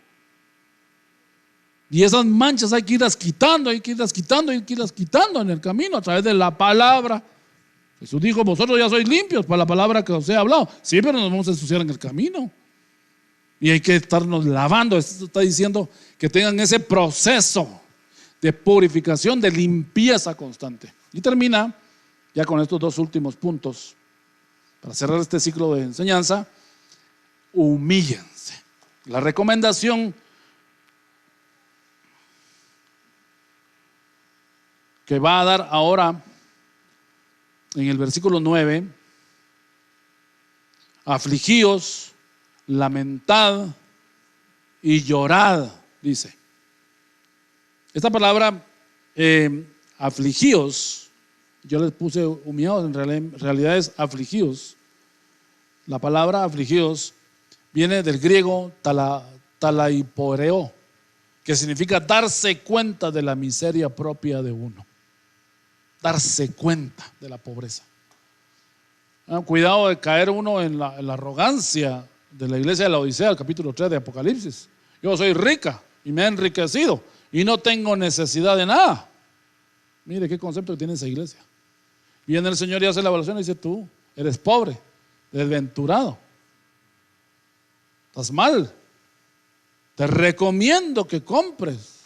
Y esas manchas hay que irlas quitando, en el camino a través de la palabra. Jesús dijo: vosotros ya sois limpios por la palabra que os he hablado. Sí, pero nos vamos a ensuciar en el camino. Y hay que estarnos lavando. Esto está diciendo que tengan ese proceso de purificación, de limpieza constante. Y termina ya con estos dos últimos puntos para cerrar este ciclo de enseñanza. Humíllense. La recomendación que va a dar ahora en el versículo 9: afligíos, lamentad y llorad, dice. Esta palabra afligíos, yo les puse humillados, en realidad es afligíos. La palabra afligíos viene del griego talaiporeo, que significa darse cuenta de la miseria propia de uno, darse cuenta de la pobreza. Cuidado de caer uno en la arrogancia de la iglesia de la Odisea, el capítulo 3 de Apocalipsis. Yo soy rica y me he enriquecido y no tengo necesidad de nada. Mire qué concepto que tiene esa iglesia. Viene el Señor y hace la evaluación y dice: tú eres pobre, desventurado, estás mal. Te recomiendo que compres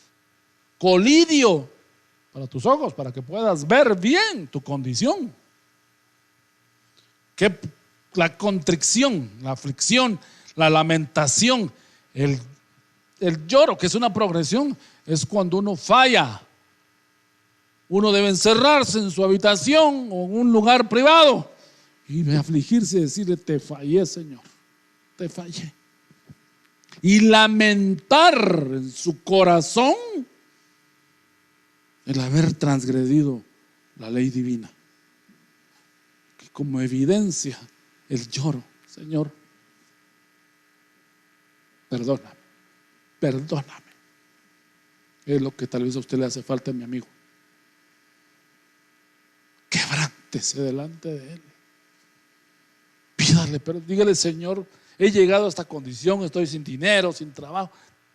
colidio para tus ojos, para que puedas ver bien tu condición. Que la contrición, la aflicción, la lamentación, el lloro, que es una progresión, es cuando uno falla. Uno debe encerrarse en su habitación o en un lugar privado y afligirse y decirle: te fallé, Señor, te fallé. Y lamentar en su corazón el haber transgredido la ley divina. Que como evidencia el lloro: Señor, perdóname, perdóname. Es lo que tal vez a usted le hace falta, mi amigo. Quebrántese delante de Él. Pídale, pero dígale: Señor, he llegado a esta condición, estoy sin dinero, sin trabajo.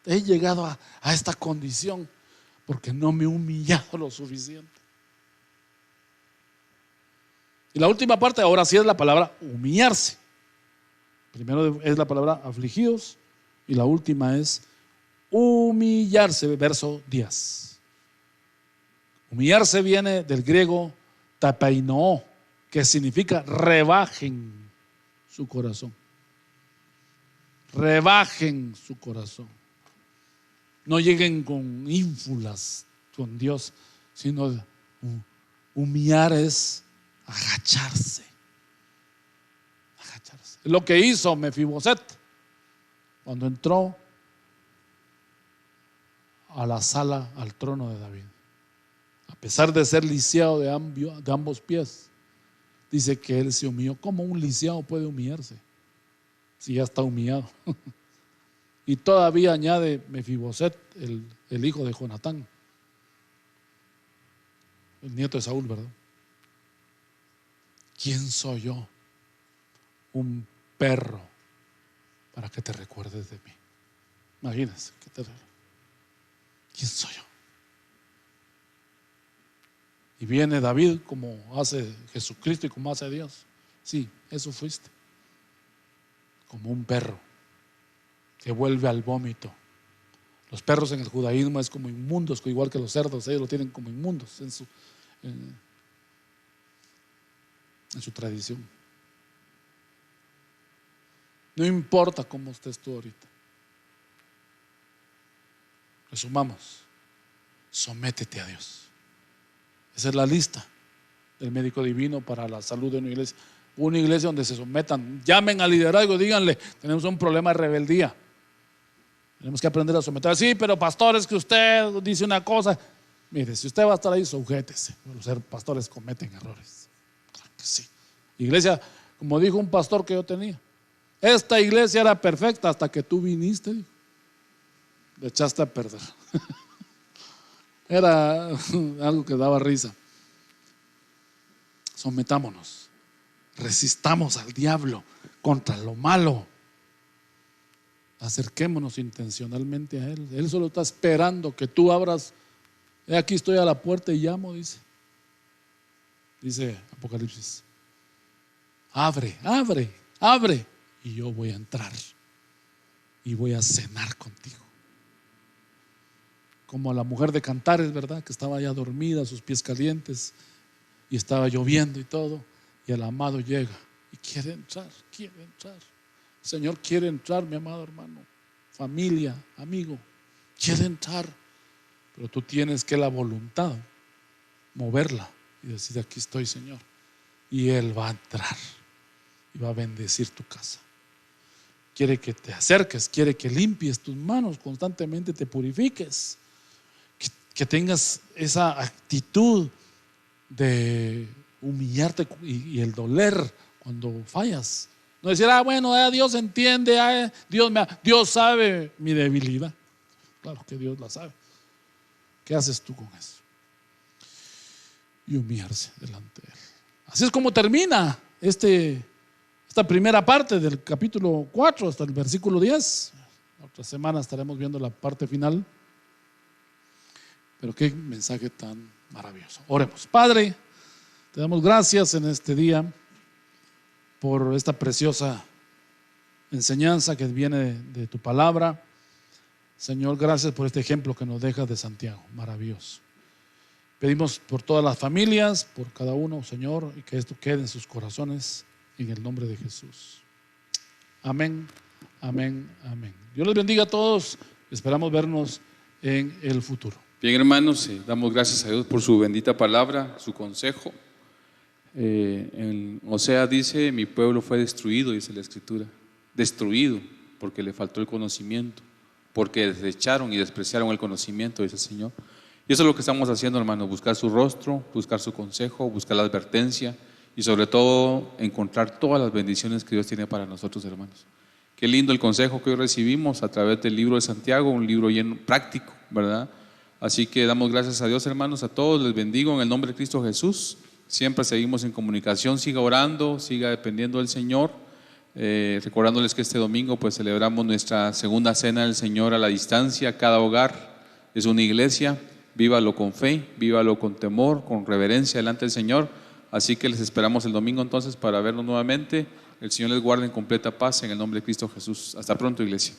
He llegado a esta condición porque no me he humillado lo suficiente. Y la última parte ahora sí es la palabra humillarse. Primero es la palabra afligidos y la última es humillarse, verso 10. Humillarse viene del griego tapainoo, que significa rebajen su corazón. Rebajen su corazón. No lleguen con ínfulas con Dios, sino humillar es agacharse. Agacharse. Lo que hizo Mefiboset cuando entró a la sala, al trono de David. A pesar de ser lisiado de ambos pies, dice que él se humilló. ¿Cómo un lisiado puede humillarse si ya está humillado? Y todavía añade Mefiboset, el hijo de Jonatán, el nieto de Saúl, ¿verdad? ¿Quién soy yo? Un perro para que te recuerdes de mí. Imagínense, ¿quién soy yo? Y viene David como hace Jesucristo y como hace Dios. Sí, eso fuiste. Como un perro que vuelve al vómito. Los perros en el judaísmo es como inmundos, igual que los cerdos, ellos lo tienen como inmundos en su tradición. No importa cómo estés tú ahorita. Resumamos: sométete a Dios. Esa es la lista del médico divino para la salud de una iglesia. Una iglesia donde se sometan, llamen al liderazgo, díganle: tenemos un problema de rebeldía, tenemos que aprender a someter. Sí, pero pastor, es que usted dice una cosa. Mire, si usted va a estar ahí, sujétese. Los pastores cometen errores, claro que sí. Iglesia, como dijo un pastor que yo tenía, esta iglesia era perfecta hasta que tú viniste, le echaste a perder. Era algo que daba risa. Sometámonos, resistamos al diablo contra lo malo, acerquémonos intencionalmente a Él. Él solo está esperando que tú abras. Aquí estoy a la puerta y llamo, dice Apocalipsis. Abre, abre, abre, y yo voy a entrar y voy a cenar contigo. Como la mujer de Cantares, ¿verdad? Que estaba ya dormida, sus pies calientes, y estaba lloviendo y todo, y el amado llega y quiere entrar, quiere entrar. El Señor quiere entrar, mi amado hermano, familia, amigo, quiere entrar, pero tú tienes que la voluntad, moverla y decir: aquí estoy, Señor, y Él va a entrar y va a bendecir tu casa. Quiere que te acerques, quiere que limpies tus manos constantemente, te purifiques, que tengas esa actitud de humillarte y el doler cuando fallas. No decir: bueno, Dios entiende, Dios sabe mi debilidad. Claro que Dios la sabe. ¿Qué haces tú con eso? Y humillarse delante de Él. Así es como termina esta primera parte del capítulo 4 hasta el versículo 10. La otra semana estaremos viendo la parte final. Pero qué mensaje tan maravilloso. Oremos. Padre, te damos gracias en este día por esta preciosa enseñanza que viene de tu palabra. Señor, gracias por este ejemplo que nos dejas de Santiago, maravilloso. Pedimos por todas las familias, por cada uno, Señor, y que esto quede en sus corazones, en el nombre de Jesús. Amén, amén, amén. Dios les bendiga a todos. Esperamos vernos en el futuro. Bien, hermanos, damos gracias a Dios por su bendita palabra, su consejo. En Osea dice: mi pueblo fue destruido, dice la Escritura, destruido porque le faltó el conocimiento, porque desecharon y despreciaron el conocimiento, dice el Señor. Y eso es lo que estamos haciendo, hermanos: buscar su rostro, buscar su consejo, buscar la advertencia y sobre todo encontrar todas las bendiciones que Dios tiene para nosotros, hermanos. Qué lindo el consejo que hoy recibimos a través del libro de Santiago, un libro lleno práctico, ¿verdad? Así que damos gracias a Dios, hermanos, a todos, les bendigo en el nombre de Cristo Jesús. Siempre seguimos en comunicación, siga orando, siga dependiendo del Señor. Recordándoles que este domingo pues celebramos nuestra segunda cena del Señor a la distancia. Cada hogar es una iglesia. Vívalo con fe, vívalo con temor, con reverencia delante del Señor. Así que les esperamos el domingo entonces para vernos nuevamente. El Señor les guarde en completa paz en el nombre de Cristo Jesús. Hasta pronto, iglesia.